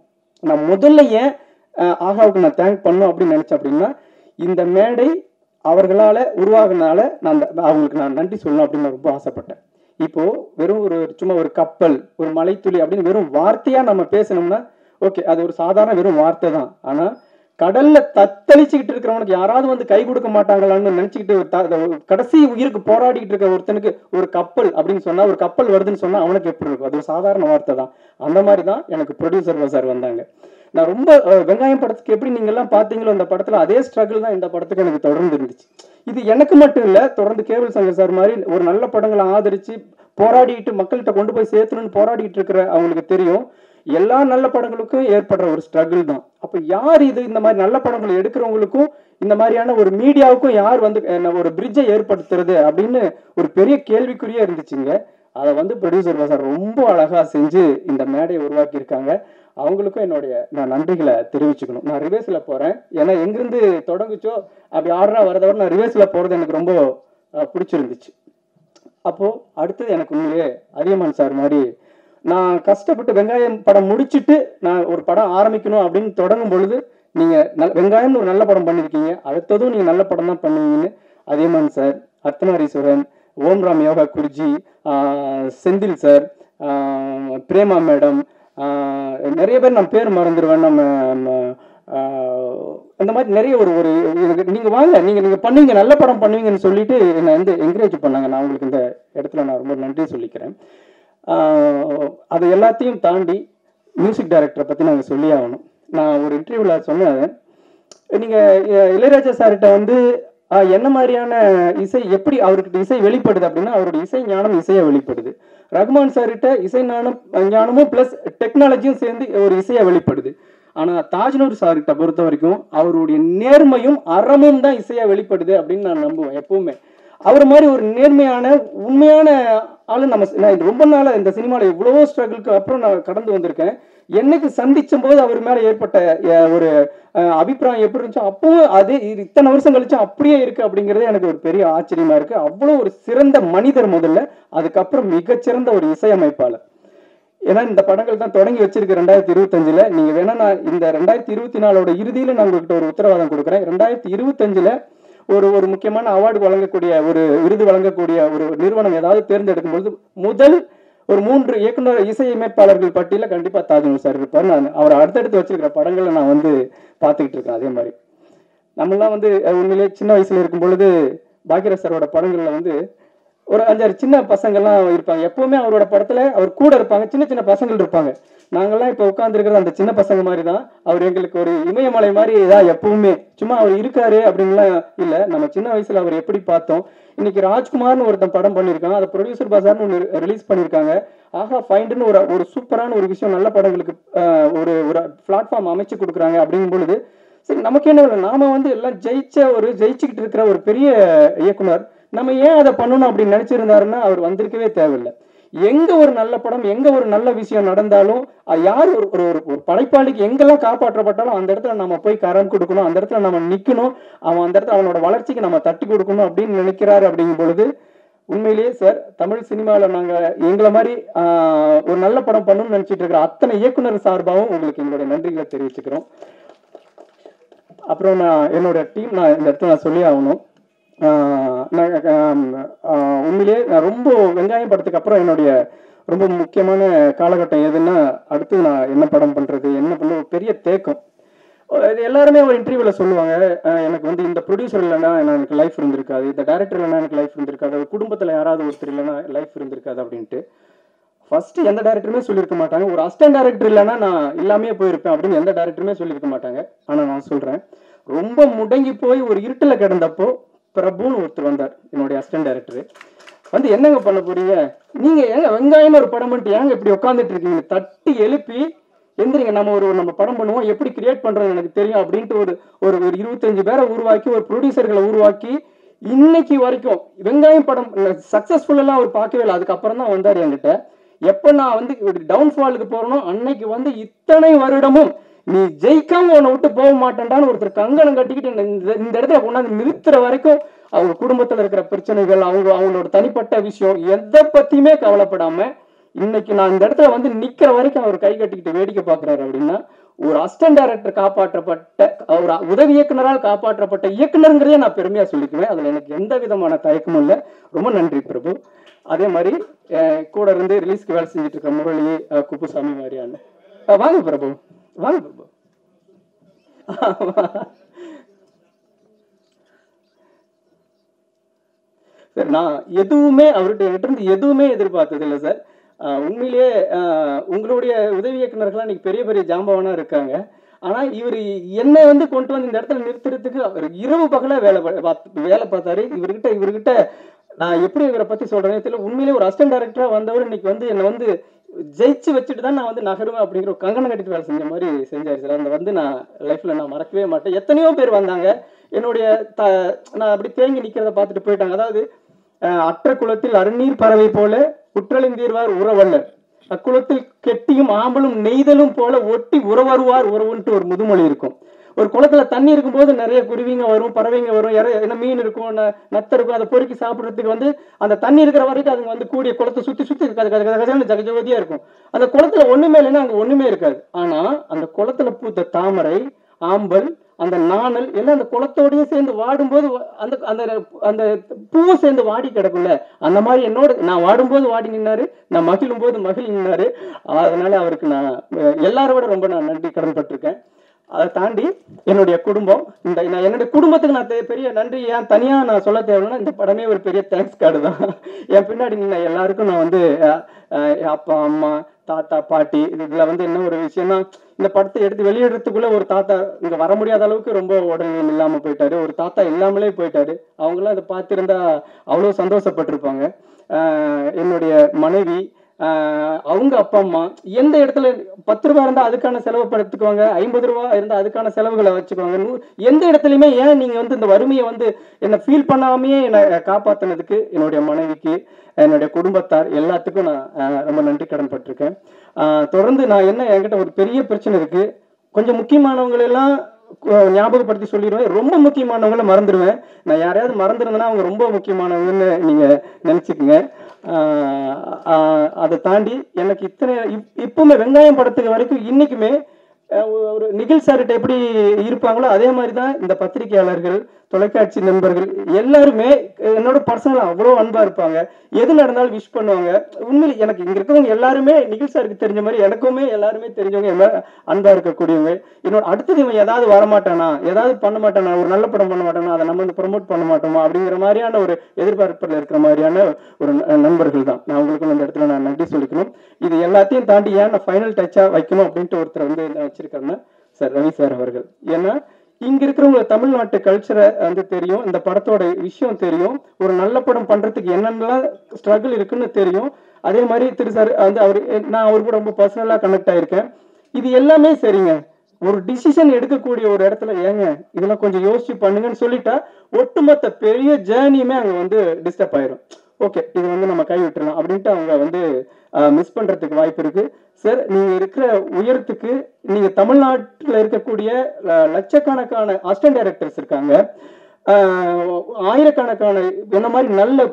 நான் முதல்ல ஏன் ஆகாவுக்கு நான் தேங்க் பண்ணணும் அப்படின்னு நினைச்சேன் அப்படின்னா, இந்த மேடை அவர்களால் உருவாகினால அவங்களுக்கு நான் நன்றி சொல்லணும் அப்படின்னு நான் ரொம்ப ஆசைப்பட்டேன். இப்போ வெறும் சும்மா ஒரு கப்பல், ஒரு மலைத்துளி அப்படின்னு வெறும் வார்த்தையா நம்ம பேசணும்னா ஓகே, அது ஒரு சாதாரண வெறும் வார்த்தை தான். ஆனா கடல்ல தத்தளிச்சுக்கிட்டு இருக்கிறவனுக்கு யாராவது வந்து கை கொடுக்க மாட்டாங்களான்னு நினைச்சுக்கிட்டு கடைசி உயிருக்கு போராடிக்கிட்டு இருக்க ஒருத்தனுக்கு ஒரு கப்பல் அப்படின்னு சொன்னா, ஒரு கப்பல் வருதுன்னு சொன்னா அவனுக்கு எப்படி இருக்கும், அது ஒரு சாதாரண வார்த்தை தான். அந்த மாதிரி தான் எனக்கு ப்ரொடியூசர் பஜார் வந்தாங்க. நான் ரொம்ப வெங்காயம் படத்துக்கு எப்படி நீங்க எல்லாம் பாத்தீங்களோ அந்த படத்துல அதே ஸ்ட்ரகிள் தான் இந்த படத்துக்கு எனக்கு தொடர்ந்து இருந்துச்சு. இது எனக்கு மட்டும் இல்ல, தொடர்ந்து கேபிள் சங்கர் சார் மாதிரி ஒரு நல்ல படங்களை ஆதரிச்சு போராடிட்டு மக்கள்கிட்ட கொண்டு போய் சேர்த்தணும்னு போராடிட்டு இருக்கிற அவங்களுக்கு தெரியும், எல்லா நல்ல படங்களுக்கும் ஏற்படுற ஒரு ஸ்ட்ரகிள் தான். அப்ப யார் இது இந்த மாதிரி நல்ல படங்களை எடுக்கிறவங்களுக்கும் இந்த மாதிரியான ஒரு மீடியாவுக்கும் யார் வந்து ஒரு பிரிட்ஜை ஏற்படுத்துறது அப்படின்னு ஒரு பெரிய கேள்விக்குறியா இருந்துச்சுங்க. அதை வந்து ப்ரொடியூசர் பஜார் ரொம்ப அழகா செஞ்சு இந்த மேடையை உருவாக்கி இருக்காங்க. அவங்களுக்கும் நான் நன்றிகளை தெரிவிச்சுக்கணும். நான் ரிவேர்ஸ்ல போறேன், ஏன்னா எங்கிருந்து தொடங்குச்சோ அப்படி ஆர்டரா வரதோட நான் ரிவேர்ஸ்ல போறது எனக்கு ரொம்ப பிடிச்சிருந்துச்சு. அப்போ அடுத்தது எனக்கு உண்மையிலே அதியமான் சார் மாதிரி நான் கஷ்டப்பட்டு வெங்காயம் படம் முடிச்சுட்டு நான் ஒரு படம் ஆரம்பிக்கணும் அப்படின்னு தொடங்கும் பொழுது நீங்கள் வெங்காயம்னு ஒரு நல்ல படம் பண்ணியிருக்கீங்க, அடுத்ததும் நீங்கள் நல்ல படம் தான் பண்ணுவீங்கன்னு Athiyaman sir, Arthanareeswaran, Omram Yoga Guruji, Senthil sir, Prema madam, நிறைய பேர் நான் பேர் மறந்துடுவேன். அந்த மாதிரி நிறைய ஒரு எனக்கு நீங்கள் வாங்க, நீங்கள் பண்ணுவீங்க, நல்ல படம் பண்ணுவீங்கன்னு சொல்லிட்டு என்னை வந்து என்கரேஜ் பண்ணாங்க. நான் உங்களுக்கு இந்த இடத்துல நான் ரொம்ப நன்றி சொல்லிக்கிறேன். அது எல்லாத்தையும் தாண்டி மியூசிக் டைரக்டரை பற்றி நாங்கள் சொல்லி ஆகணும். நான் ஒரு இன்டர்வியூவில் சொன்னேன், நீங்கள் இளையராஜா சார்கிட்ட வந்து என்ன மாதிரியான இசை, எப்படி அவர்கிட்ட இசை வெளிப்படுது அப்படின்னா அவருடைய இசை ஞானம் இசையை வெளிப்படுது. ரகுமான் சார்கிட்ட இசை ஞானமும் ப்ளஸ் டெக்னாலஜியும் சேர்ந்து ஒரு இசையை வெளிப்படுது. ஆனால் தாஜ்னூர் சார்கிட்ட பொறுத்த வரைக்கும் அவருடைய நேர்மையும் அறமும் தான் இசையா வெளிப்படுது அப்படின்னு நான் நம்புவேன் எப்பவுமே. அவர் மாதிரி ஒரு நேர்மையான உண்மையான ஆளு நான் ரொம்ப நாளாக இந்த சினிமாவில் எவ்வளவோ ஸ்ட்ரகிளுக்கு அப்புறம் நான் கடந்து வந்திருக்கேன். என்னைக்கு சந்திச்சும் போது அவர் மேலே ஏற்பட்ட ஒரு அபிப்பிராயம் எப்படி இருந்துச்சோ அப்பவும் அதே இத்தனை வருஷம் கழிச்சும் அப்படியே இருக்கு அப்படிங்கிறது எனக்கு ஒரு பெரிய ஆச்சரியமா இருக்கு. அவ்வளோ ஒரு சிறந்த மனிதர் முதல்ல, அதுக்கப்புறம் மிகச்சிறந்த ஒரு இசையமைப்பாளர். ஏன்னா இந்த படங்கள் தான் தொடங்கி வச்சிருக்கு 2025. நீங்க வேணா நான் இந்த 2024 இறுதியில நான் உங்ககிட்ட ஒரு உத்தரவாதம் கொடுக்குறேன். 2025 ஒரு முக்கியமான அவார்டு வழங்கக்கூடிய ஒரு விருது வழங்கக்கூடிய ஒரு நிறுவனம் ஏதாவது தேர்ந்தெடுக்கும் பொழுது முதல் ஒரு 3 இயக்குனர் இசையமைப்பாளர்கள் பட்டியல கண்டிப்பா தாஜ்னூர் சார் இருப்பார். நான் அவரை அடுத்தடுத்து வச்சிருக்கிற படங்களை நான் வந்து பார்த்துக்கிட்டு இருக்கேன். அதே மாதிரி நம்மளாம் வந்து உண்மையிலேயே சின்ன வயசுல இருக்கும் பொழுது பாக்யராஜ் சாரோட படங்கள்ல வந்து ஒரு 5-6 சின்ன பசங்கள்லாம் இருப்பாங்க. எப்பவுமே அவரோட படத்துல அவர் கூட இருப்பாங்க, சின்ன சின்ன பசங்கள் இருப்பாங்க. நாங்கள்லாம் இப்போ உட்காந்துருக்கிறது அந்த சின்ன பசங்க மாதிரி தான். அவர் எங்களுக்கு ஒரு இமயமலை மாதிரி தான் எப்பவுமே. சும்மா அவர் இருக்காரு அப்படின்லாம் இல்லை, நம்ம சின்ன வயசுல அவர் எப்படி பார்த்தோம். இன்னைக்கு ராஜ்குமார்னு ஒருத்தன் படம் பண்ணியிருக்காங்க, அதை ப்ரொடியூசர் பாசார்னு ஒன்று ரிலீஸ் பண்ணியிருக்காங்க. ஆஹா ஃபைண்டுன்னு ஒரு சூப்பரான ஒரு விஷயம், நல்ல படங்களுக்கு ஒரு பிளாட்ஃபார்ம் அமைச்சு கொடுக்குறாங்க. அப்படிங்கும் பொழுது சரி நமக்கு என்ன இல்லை, நாம வந்து எல்லாம் ஜெயிச்சுக்கிட்டு இருக்கிற ஒரு பெரிய இயக்குனர், நம்ம ஏன் அதை பண்ணணும் அப்படின்னு நினைச்சிருந்தாருன்னா அவர் வந்திருக்கவே தேவையில்லை. எங்க ஒரு நல்ல படம், எங்க ஒரு நல்ல விஷயம் நடந்தாலும் யார் ஒரு படைப்பாளிக்கு எங்கெல்லாம் காப்பாற்றப்பட்டாலும் அந்த இடத்துல நம்ம போய் கரம் கொடுக்கணும், அந்த இடத்துல நம்ம நிக்கணும், அவன் அந்த இடத்துல அவனோட வளர்ச்சிக்கு நம்ம தட்டி கொடுக்கணும் அப்படின்னு நினைக்கிறாரு. அப்படிங்கும் பொழுது உண்மையிலேயே சார் தமிழ் சினிமாவில் நாங்கள் எங்களை மாதிரி ஒரு நல்ல படம் பண்ணணும்னு நினைச்சிட்டு இருக்கிற அத்தனை இயக்குனர் சார்பாகவும் உங்களுக்கு எங்களுடைய நன்றிகளை தெரிவிச்சுக்கிறோம். அப்புறம் என்னோட டீம் இந்த இடத்துல நான் சொல்லி ஆகணும். உண்மையிலேயே நான் ரொம்ப வெங்காயம் படத்துக்கு அப்புறம் என்னுடைய ரொம்ப முக்கியமான காலகட்டம் எதுன்னா அடுத்து நான் என்ன படம் பண்ணுறது, என்ன பண்ண ஒரு பெரிய தேக்கம். எல்லாருமே ஒரு இன்டர்வியூவில் சொல்லுவாங்க, எனக்கு வந்து இந்த ப்ரொடியூசர் இல்லைன்னா எனக்கு லைஃப் இருந்திருக்காது, இந்த டைரக்டர் இல்லைன்னா எனக்கு லைஃப் இருந்திருக்காது, குடும்பத்தில் யாராவது ஒருத்தர் இல்லைன்னா லைஃப் இருந்திருக்காது அப்படின்ட்டு. ஃபர்ஸ்ட் எந்த டேரக்டருமே சொல்லியிருக்க மாட்டாங்க, ஒரு அசிஸ்டன்ட் டேரக்டர் இல்லைன்னா நான் எல்லாமே போயிருப்பேன் அப்படின்னு எந்த டேரக்டருமே சொல்லியிருக்க மாட்டாங்க. ஆனால் நான் சொல்கிறேன், ரொம்ப முடங்கி போய் ஒரு இருட்டில் கிடந்தப்போ பிரபுன்னு ஒருத்தர் வந்தார், என்னுடைய அசிஸ்டன்ட் டைரக்டர். வந்து என்னங்க பண்ண போறீங்க, நீங்க ஏங்க வெங்காயம் ஒரு படம் பண்ணிட்டு ஏங்க இப்படி உட்காந்துட்டு இருக்கீங்க, தட்டி எழுப்பி எந்திரிங்க, நம்ம படம் பண்ணுவோம், எப்படி கிரியேட் பண்றது எனக்கு தெரியும் அப்படின்ட்டு ஒரு 25 பேரை உருவாக்கி ஒரு ப்ரொடியூசர்களை உருவாக்கி இன்னைக்கு வரைக்கும் வெங்காயம் படம் சக்சஸ்ஃபுல்லெல்லாம் அவர் பார்க்கவே இல்லை. அதுக்கப்புறம் தான் வந்தார் என்கிட்ட. எப்போ நான் வந்து டவுன்ஃபாலுக்கு போறனோ அன்னைக்கு வந்து இத்தனை வருடமும் நீ ஜெயிக்காம உன்னை விட்டு போக மாட்டேன்டான்னு ஒருத்தர் கங்கணம் கட்டிக்கிட்டு இந்த இடத்துல கொண்டாந்து நிறுத்துற வரைக்கும் அவங்க குடும்பத்துல இருக்கிற பிரச்சனைகள், அவங்களோட தனிப்பட்ட விஷயம் எதை பத்தியுமே கவலைப்படாம இன்னைக்கு நான் இந்த இடத்துல வந்து நிக்கிற வரைக்கும் அவர் கை கட்டிக்கிட்டு வேடிக்கை பார்க்கிறாரு. அப்படின்னா ஒரு அசிஸ்டன்ட் டைரக்டர் காப்பாற்றப்பட்ட, ஒரு உதவி இயக்குனரால் காப்பாற்றப்பட்ட இயக்குனருங்கிறதே நான் பெருமையா சொல்லிக்குவேன். அதுல எனக்கு எந்த விதமான தயக்கமும் இல்லை. ரொம்ப நன்றி பிரபு. அதே மாதிரி கூட இருந்து ரிலீஸ்க்கு வேலை செஞ்சுட்டு இருக்க முரளி, குப்புசாமி மாதிரியான வாங்க பிரபு, வாங்க பிரபு. சார் நான் எதுவுமே அவர்கிட்ட இருந்து எதுவுமே எதிர்பார்த்தது இல்லை சார். உண்மையிலேயே உங்களுடைய உதவி இயக்குநர்கள்லாம் இன்னைக்கு பெரிய பெரிய ஜாம்பவானா இருக்காங்க. ஆனா இவர் என்னை வந்து கொண்டு வந்து இந்த இடத்துல நிறுத்துறதுக்கு அவர் இரவு பகல வேலை பார்த்தாரு. இவர்கிட்ட நான் எப்படி இவரை பத்தி சொல்றேன்னு தெரியல. உண்மையிலேயே ஒரு அசிஸ்டன்ட் டைரக்டரா வந்தவர் இன்னைக்கு வந்து என்னை வந்து ஜெயிச்சு வச்சுட்டு தான் நான் வந்து நகருவேன் அப்படிங்கிற ஒரு கங்கணம் கட்டிட்டு வேலை செஞ்ச மாதிரி செஞ்சாரு சார். அந்த வந்து நான் லைஃப்ல நான் மறக்கவே மாட்டேன். எத்தனையோ பேர் வந்தாங்க என்னுடைய நான் அப்படி தேங்கி நிக்கிறத பார்த்துட்டு போயிட்டாங்க. அதாவது அற்ற குளத்தில் அருநீர் பறவை போல குற்றலிந்தீர்வார் உறவல்லர், அக்குளத்தில் கெட்டியும் ஆம்பலும் நெய்தலும் போல ஒட்டி உறவருவார் உறவுன்ட்டு ஒரு முதுமொழி இருக்கும். ஒரு குளத்துல தண்ணி இருக்கும்போது நிறைய குருவிங்க வரும், பறவைங்க வரும், என்ன மீன் இருக்கும், நத்தை இருக்கும், அதை பொறுக்கி சாப்பிட்றதுக்கு வந்து அந்த தண்ணி இருக்கிற வரைக்கும் அதுங்க வந்து கூடிய குளத்தை சுத்தி சுத்தி ஜகஜோதியா இருக்கும். அந்த குளத்துல ஒண்ணுமே இல்லைன்னா அங்க ஒண்ணுமே இருக்காது. ஆனா அந்த குளத்துல பூத்த தாமரை, ஆம்பல், அந்த நாணல் எல்லாம் அந்த குளத்தோடய சேர்ந்து வாடும்போது அந்த அந்த அந்த பூவை சேர்ந்து வாடி கிடக்கும்ல, அந்த மாதிரி என்னோட நான் வாடும்போது வாடி நின்னாரு, நான் மகிழும் போது மகிழ் நின்னாரு. அதனால அவருக்கு நான் எல்லாரோட ரொம்ப நான் நன்றி கடன்பட்டிருக்கேன். அதை தாண்டி என்னுடைய குடும்பம், நான் என்னுடைய குடும்பத்துக்கு நான் பெரிய நன்றி ஏன் தனியா நான் சொல்ல தேவைன்னா இந்த படமே ஒரு பெரிய தேங்க்ஸ் கார்டு தான். என் பின்னாடி நின்ன எல்லாருக்கும் நான் வந்து அப்பா, அம்மா, தாத்தா, பாட்டி, இதுல வந்து என்ன ஒரு விஷயம்னா, இந்த படத்தை எடுத்து வெளியிடறதுக்குள்ள ஒரு தாத்தா இங்க வர முடியாத அளவுக்கு ரொம்ப உடனே இல்லாம போயிட்டாரு, ஒரு தாத்தா இல்லாமலே போயிட்டாரு. அவங்களாம் அதை பார்த்திருந்தா அவ்வளவு சந்தோஷப்பட்டிருப்பாங்க. என்னுடைய மனைவி, அவங்க அப்பா அம்மா எந்த இடத்துல 10 ரூபா இருந்தா அதுக்கான செலவு படுத்துக்குவாங்க, 50 ரூபா இருந்தா அதுக்கான செலவுகளை வச்சுக்குவாங்க. எந்த இடத்துலயுமே ஏன் நீங்க வந்து இந்த வறுமையை வந்து என்ன ஃபீல் பண்ணாமையே என்னை காப்பாத்தினதுக்கு என்னுடைய மனைவிக்கு, என்னுடைய குடும்பத்தார் எல்லாத்துக்கும் நான் ரொம்ப நன்றி கடன் பட்டிருக்கேன். தொடர்ந்து நான் என்கிட்ட ஒரு பெரிய பிரச்சனை இருக்கு. கொஞ்சம் முக்கியமானவங்களெல்லாம் ஞாபகப்படுத்தி சொல்லிடுவேன், ரொம்ப முக்கியமானவங்களை மறந்துடுவேன். நான் யாரையாவது மறந்துருந்தேன்னா அவங்க ரொம்ப முக்கியமானவங்கன்னு நீங்க நினைச்சுக்குங்க. அதை தாண்டி எனக்கு இப்பவுமே வெங்காயம் படத்துக்கு வரைக்கும் இன்னைக்குமே ஒரு நிகில் சார்கிட்ட எப்படி இருப்பாங்களோ அதே மாதிரி தான் இந்த பத்திரிகையாளர்கள், தொலைக்காட்சி நண்பர்கள் எல்லாருமே என்னோட பர்சனலா அவ்வளோ அன்பா இருப்பாங்க. எது நடந்தாலும் விஷ் பண்ணுவாங்க. உண்மையில எனக்கு இங்க இருக்கிறவங்க எல்லாருமே நிகில் சாருக்கு தெரிஞ்ச மாதிரி எனக்குமே எல்லாருமே தெரிஞ்சவங்க, என்ன அன்பா இருக்கக்கூடியவங்க. என்னோட அடுத்தது இவன் ஏதாவது வரமாட்டானா, ஏதாவது பண்ண மாட்டானா, ஒரு நல்ல படம் பண்ண மாட்டானா, அதை நம்ம வந்து ப்ரொமோட் பண்ண மாட்டோமா அப்படிங்கிற மாதிரியான ஒரு எதிர்பார்ப்பில் இருக்கிற மாதிரியான ஒரு நண்பர்கள் தான். நான் உங்களுக்கு அந்த இடத்துல நான் நன்றி சொல்லிக்கணும். இது எல்லாத்தையும் தாண்டி ஏன் நான் ஃபைனல் டச்சா வைக்கணும் அப்படின்ட்டு ஒருத்தர் வந்து வச்சிருக்காருன்னா சார் ரவி சார் அவர்கள். ஏன்னா இங்க இருக்கிறவங்க தமிழ்நாட்டு கல்ச்சரை வந்து தெரியும், இந்த படத்தோட விஷயம் தெரியும், ஒரு நல்ல படம் பண்றதுக்கு என்னென்னலாம் ஸ்ட்ரகிள் இருக்குன்னு தெரியும். அதே மாதிரி திரு சார் வந்து நான் அவரு கூட ரொம்ப பர்சனலா கனெக்ட் ஆயிருக்கேன். இது எல்லாமே சரிங்க, ஒரு டிசிஷன் எடுக்கக்கூடிய ஒரு இடத்துல ஏங்க இதெல்லாம் கொஞ்சம் யோசிச்சு பண்ணுங்கன்னு சொல்லிட்டா ஒட்டுமொத்த பெரிய ஜேர்னியுமே அங்க வந்து டிஸ்டர்ப் ஆயிரும். ஓகே, இது வந்து நம்ம கை விட்டுறலாம் அப்படின்ட்டு அவங்க வந்து மிஸ் பண்றதுக்கு வாய்ப்பு இருக்கு. சார், நீங்க இருக்கிற உயரத்துக்கு நீங்க தமிழ்நாட்டில் இருக்கக்கூடிய லட்சக்கணக்கான அசிஸ்டன்ட் டைரக்டர்ஸ் இருக்காங்க, ஆயிரக்கணக்கான என்ன மாதிரி நல்ல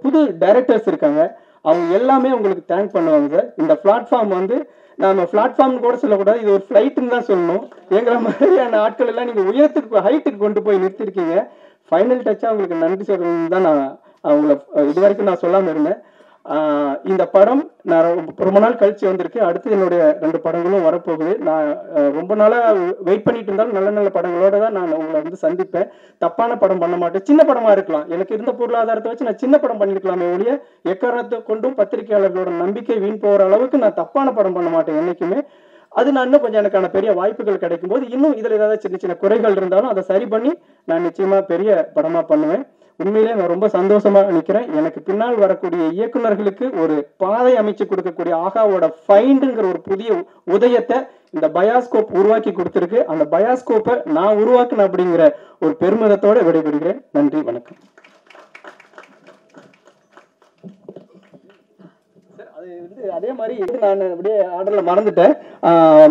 புது டைரக்டர்ஸ் இருக்காங்க. அவங்க எல்லாமே உங்களுக்கு தேங்க் பண்ணுவாங்க சார். இந்த பிளாட்ஃபார்ம் வந்து நம்ம பிளாட்ஃபார்ம் கூட சொல்லக்கூடாது, இது ஒரு ஃபிளைட்னு தான் சொல்லணும். எங்களை மாதிரியான ஆட்கள் எல்லாம் நீங்க உயரத்துக்கு ஹைட்டுக்கு கொண்டு போய் நிறுத்திருக்கீங்க. ஃபைனல் டச்சா உங்களுக்கு நன்றி சொல்றதுன்னு தான் நான் அவங்கள இது வரைக்கும் நான் சொல்லாம இருந்தேன். இந்த படம் நான் ரொம்ப நாள் கழிச்சு வந்திருக்கு. அடுத்து என்னுடைய 2 படங்களும் வரப்போகுது. நான் ரொம்ப நாளா வெயிட் பண்ணிட்டு இருந்தாலும் நல்ல நல்ல படங்களோட தான் நான் உங்களை வந்து சந்திப்பேன். தப்பான படம் பண்ண மாட்டேன். சின்ன படமா இருக்கலாம், எனக்கு இருந்த பொருளாதாரத்தை வச்சு நான் சின்ன படம் பண்ணிருக்கலாமே ஒழிய எக்காரணத்தை கொண்டும் பத்திரிகையாளர்களோட நம்பிக்கை வீண் போகிற அளவுக்கு நான் தப்பான படம் பண்ண மாட்டேன் என்னைக்குமே. அது நான் இன்னும் கொஞ்சம் எனக்கான பெரிய வாய்ப்புகள் கிடைக்கும் போது இன்னும் இதுல ஏதாவது சின்ன சின்ன குறைகள் இருந்தாலும் அதை சரி பண்ணி நான் நிச்சயமா பெரிய படமா பண்ணுவேன். உண்மையிலே நான் ரொம்ப சந்தோஷமா நினைக்கிறேன். எனக்கு பின்னால் வரக்கூடிய இயக்குநர்களுக்கு ஒரு பாதை அமைச்சு கொடுக்கக்கூடிய ஆகாவோட ஃபைண்டுங்கிற ஒரு புதிய உதயத்தை இந்த பயாஸ்கோப் உருவாக்கி கொடுத்திருக்கு. அந்த பயாஸ்கோப்பை நான் உருவாக்குனேன் அப்படிங்கிற ஒரு பெருமிதத்தோட விடைபெறுகிறேன். நன்றி, வணக்கம். அதே மாதிரி நான் அப்படியே ஆர்டர்ல மறந்துட்டேன்,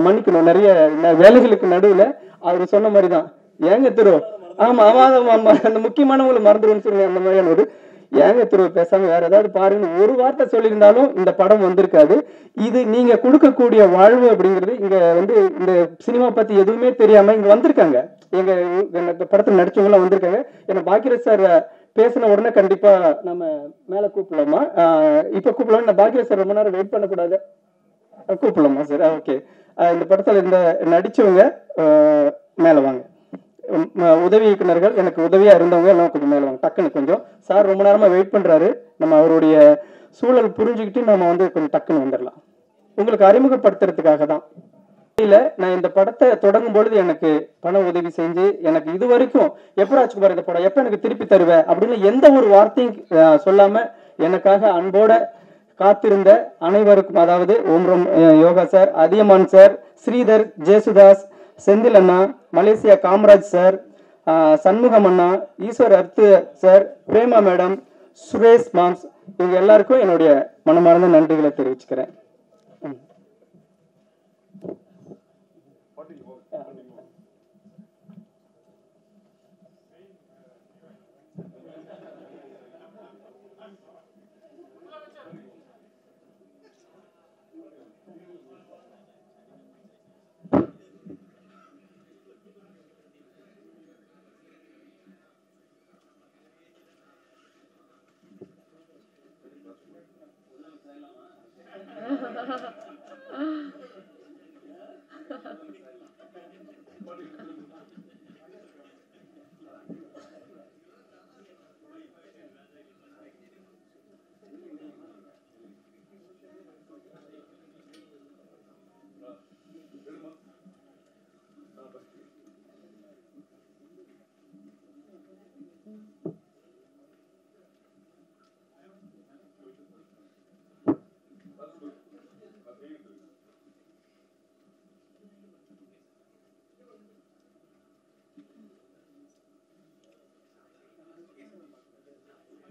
மன்னிக்கணும். நிறைய வேலைகளுக்கு நடுவுல அவர் சொன்ன மாதிரிதான் ஏங்க திரு, ஆமா ஆமா அந்த முக்கியமானவங்களை மறந்துடுன்னு சொல்லி அந்த மாதிரியான ஒரு ஏங்க திரு பேசாம வேற ஏதாவது பாருங்க ஒரு வார்த்தை சொல்லியிருந்தாலும் இந்த படம் வந்திருக்காது. இது நீங்க கொடுக்கக்கூடிய வாழ்வு அப்படிங்கிறது. இங்க வந்து இந்த சினிமா பத்தி எதுவுமே தெரியாம இங்க வந்திருக்காங்க, எங்க படத்துல நடிச்சவங்க எல்லாம் வந்திருக்காங்க. ஏன்னா பாக்கியராஜ் சார் பேசின உடனே கண்டிப்பா நம்ம மேல கூப்பிடலாமா? இப்ப கூப்பிடலாம். நான் பாக்கியராஜ் சார் ரொம்ப நேரம் வெயிட் பண்ணக்கூடாது, கூப்பிடலாமா சார்? ஓகே. இந்த படத்துல இந்த நடிச்சவங்க மேல வாங்க. உதவி இயக்குநர்கள், எனக்கு உதவியா இருந்தவங்க எல்லாம் கொஞ்சம் மேல வாங்க. டக்குன்னு கொஞ்சம் சார் ரொம்ப நேரமா வெயிட் பண்றாரு. நம்ம அவருடைய சூழல் புரிஞ்சுக்கிட்டு நம்ம வந்து கொஞ்சம் டக்குன்னு வந்துடலாம். உங்களுக்கு அறிமுகப்படுத்துறதுக்காக தான். நான் இந்த படத்தை தொடங்கும் பொழுது எனக்கு பண உதவி செஞ்சு எனக்கு இது வரைக்கும் எப்ப ராஜ்குமார் இந்த படம் எப்ப எனக்கு திருப்பி தருவேன் அப்படின்னு எந்த ஒரு வார்த்தையும் சொல்லாம எனக்காக அன்போட காத்திருந்த அனைவருக்கும், அதாவது ஓம்ரம் யோகா சார், அதியமான் சார், ஸ்ரீதர், ஜேசுதாஸ், செந்தில் அண்ணா, மலேசியா காமராஜ் சார், சண்முகம் அண்ணா, ஈஸ்வர் அர்த்து சார், பிரேமா மேடம், சுரேஷ் மாம்ஸ், இவங்க எல்லாருக்கும் என்னுடைய மனமார்ந்த நன்றிகளை தெரிவிச்சுக்கிறேன்.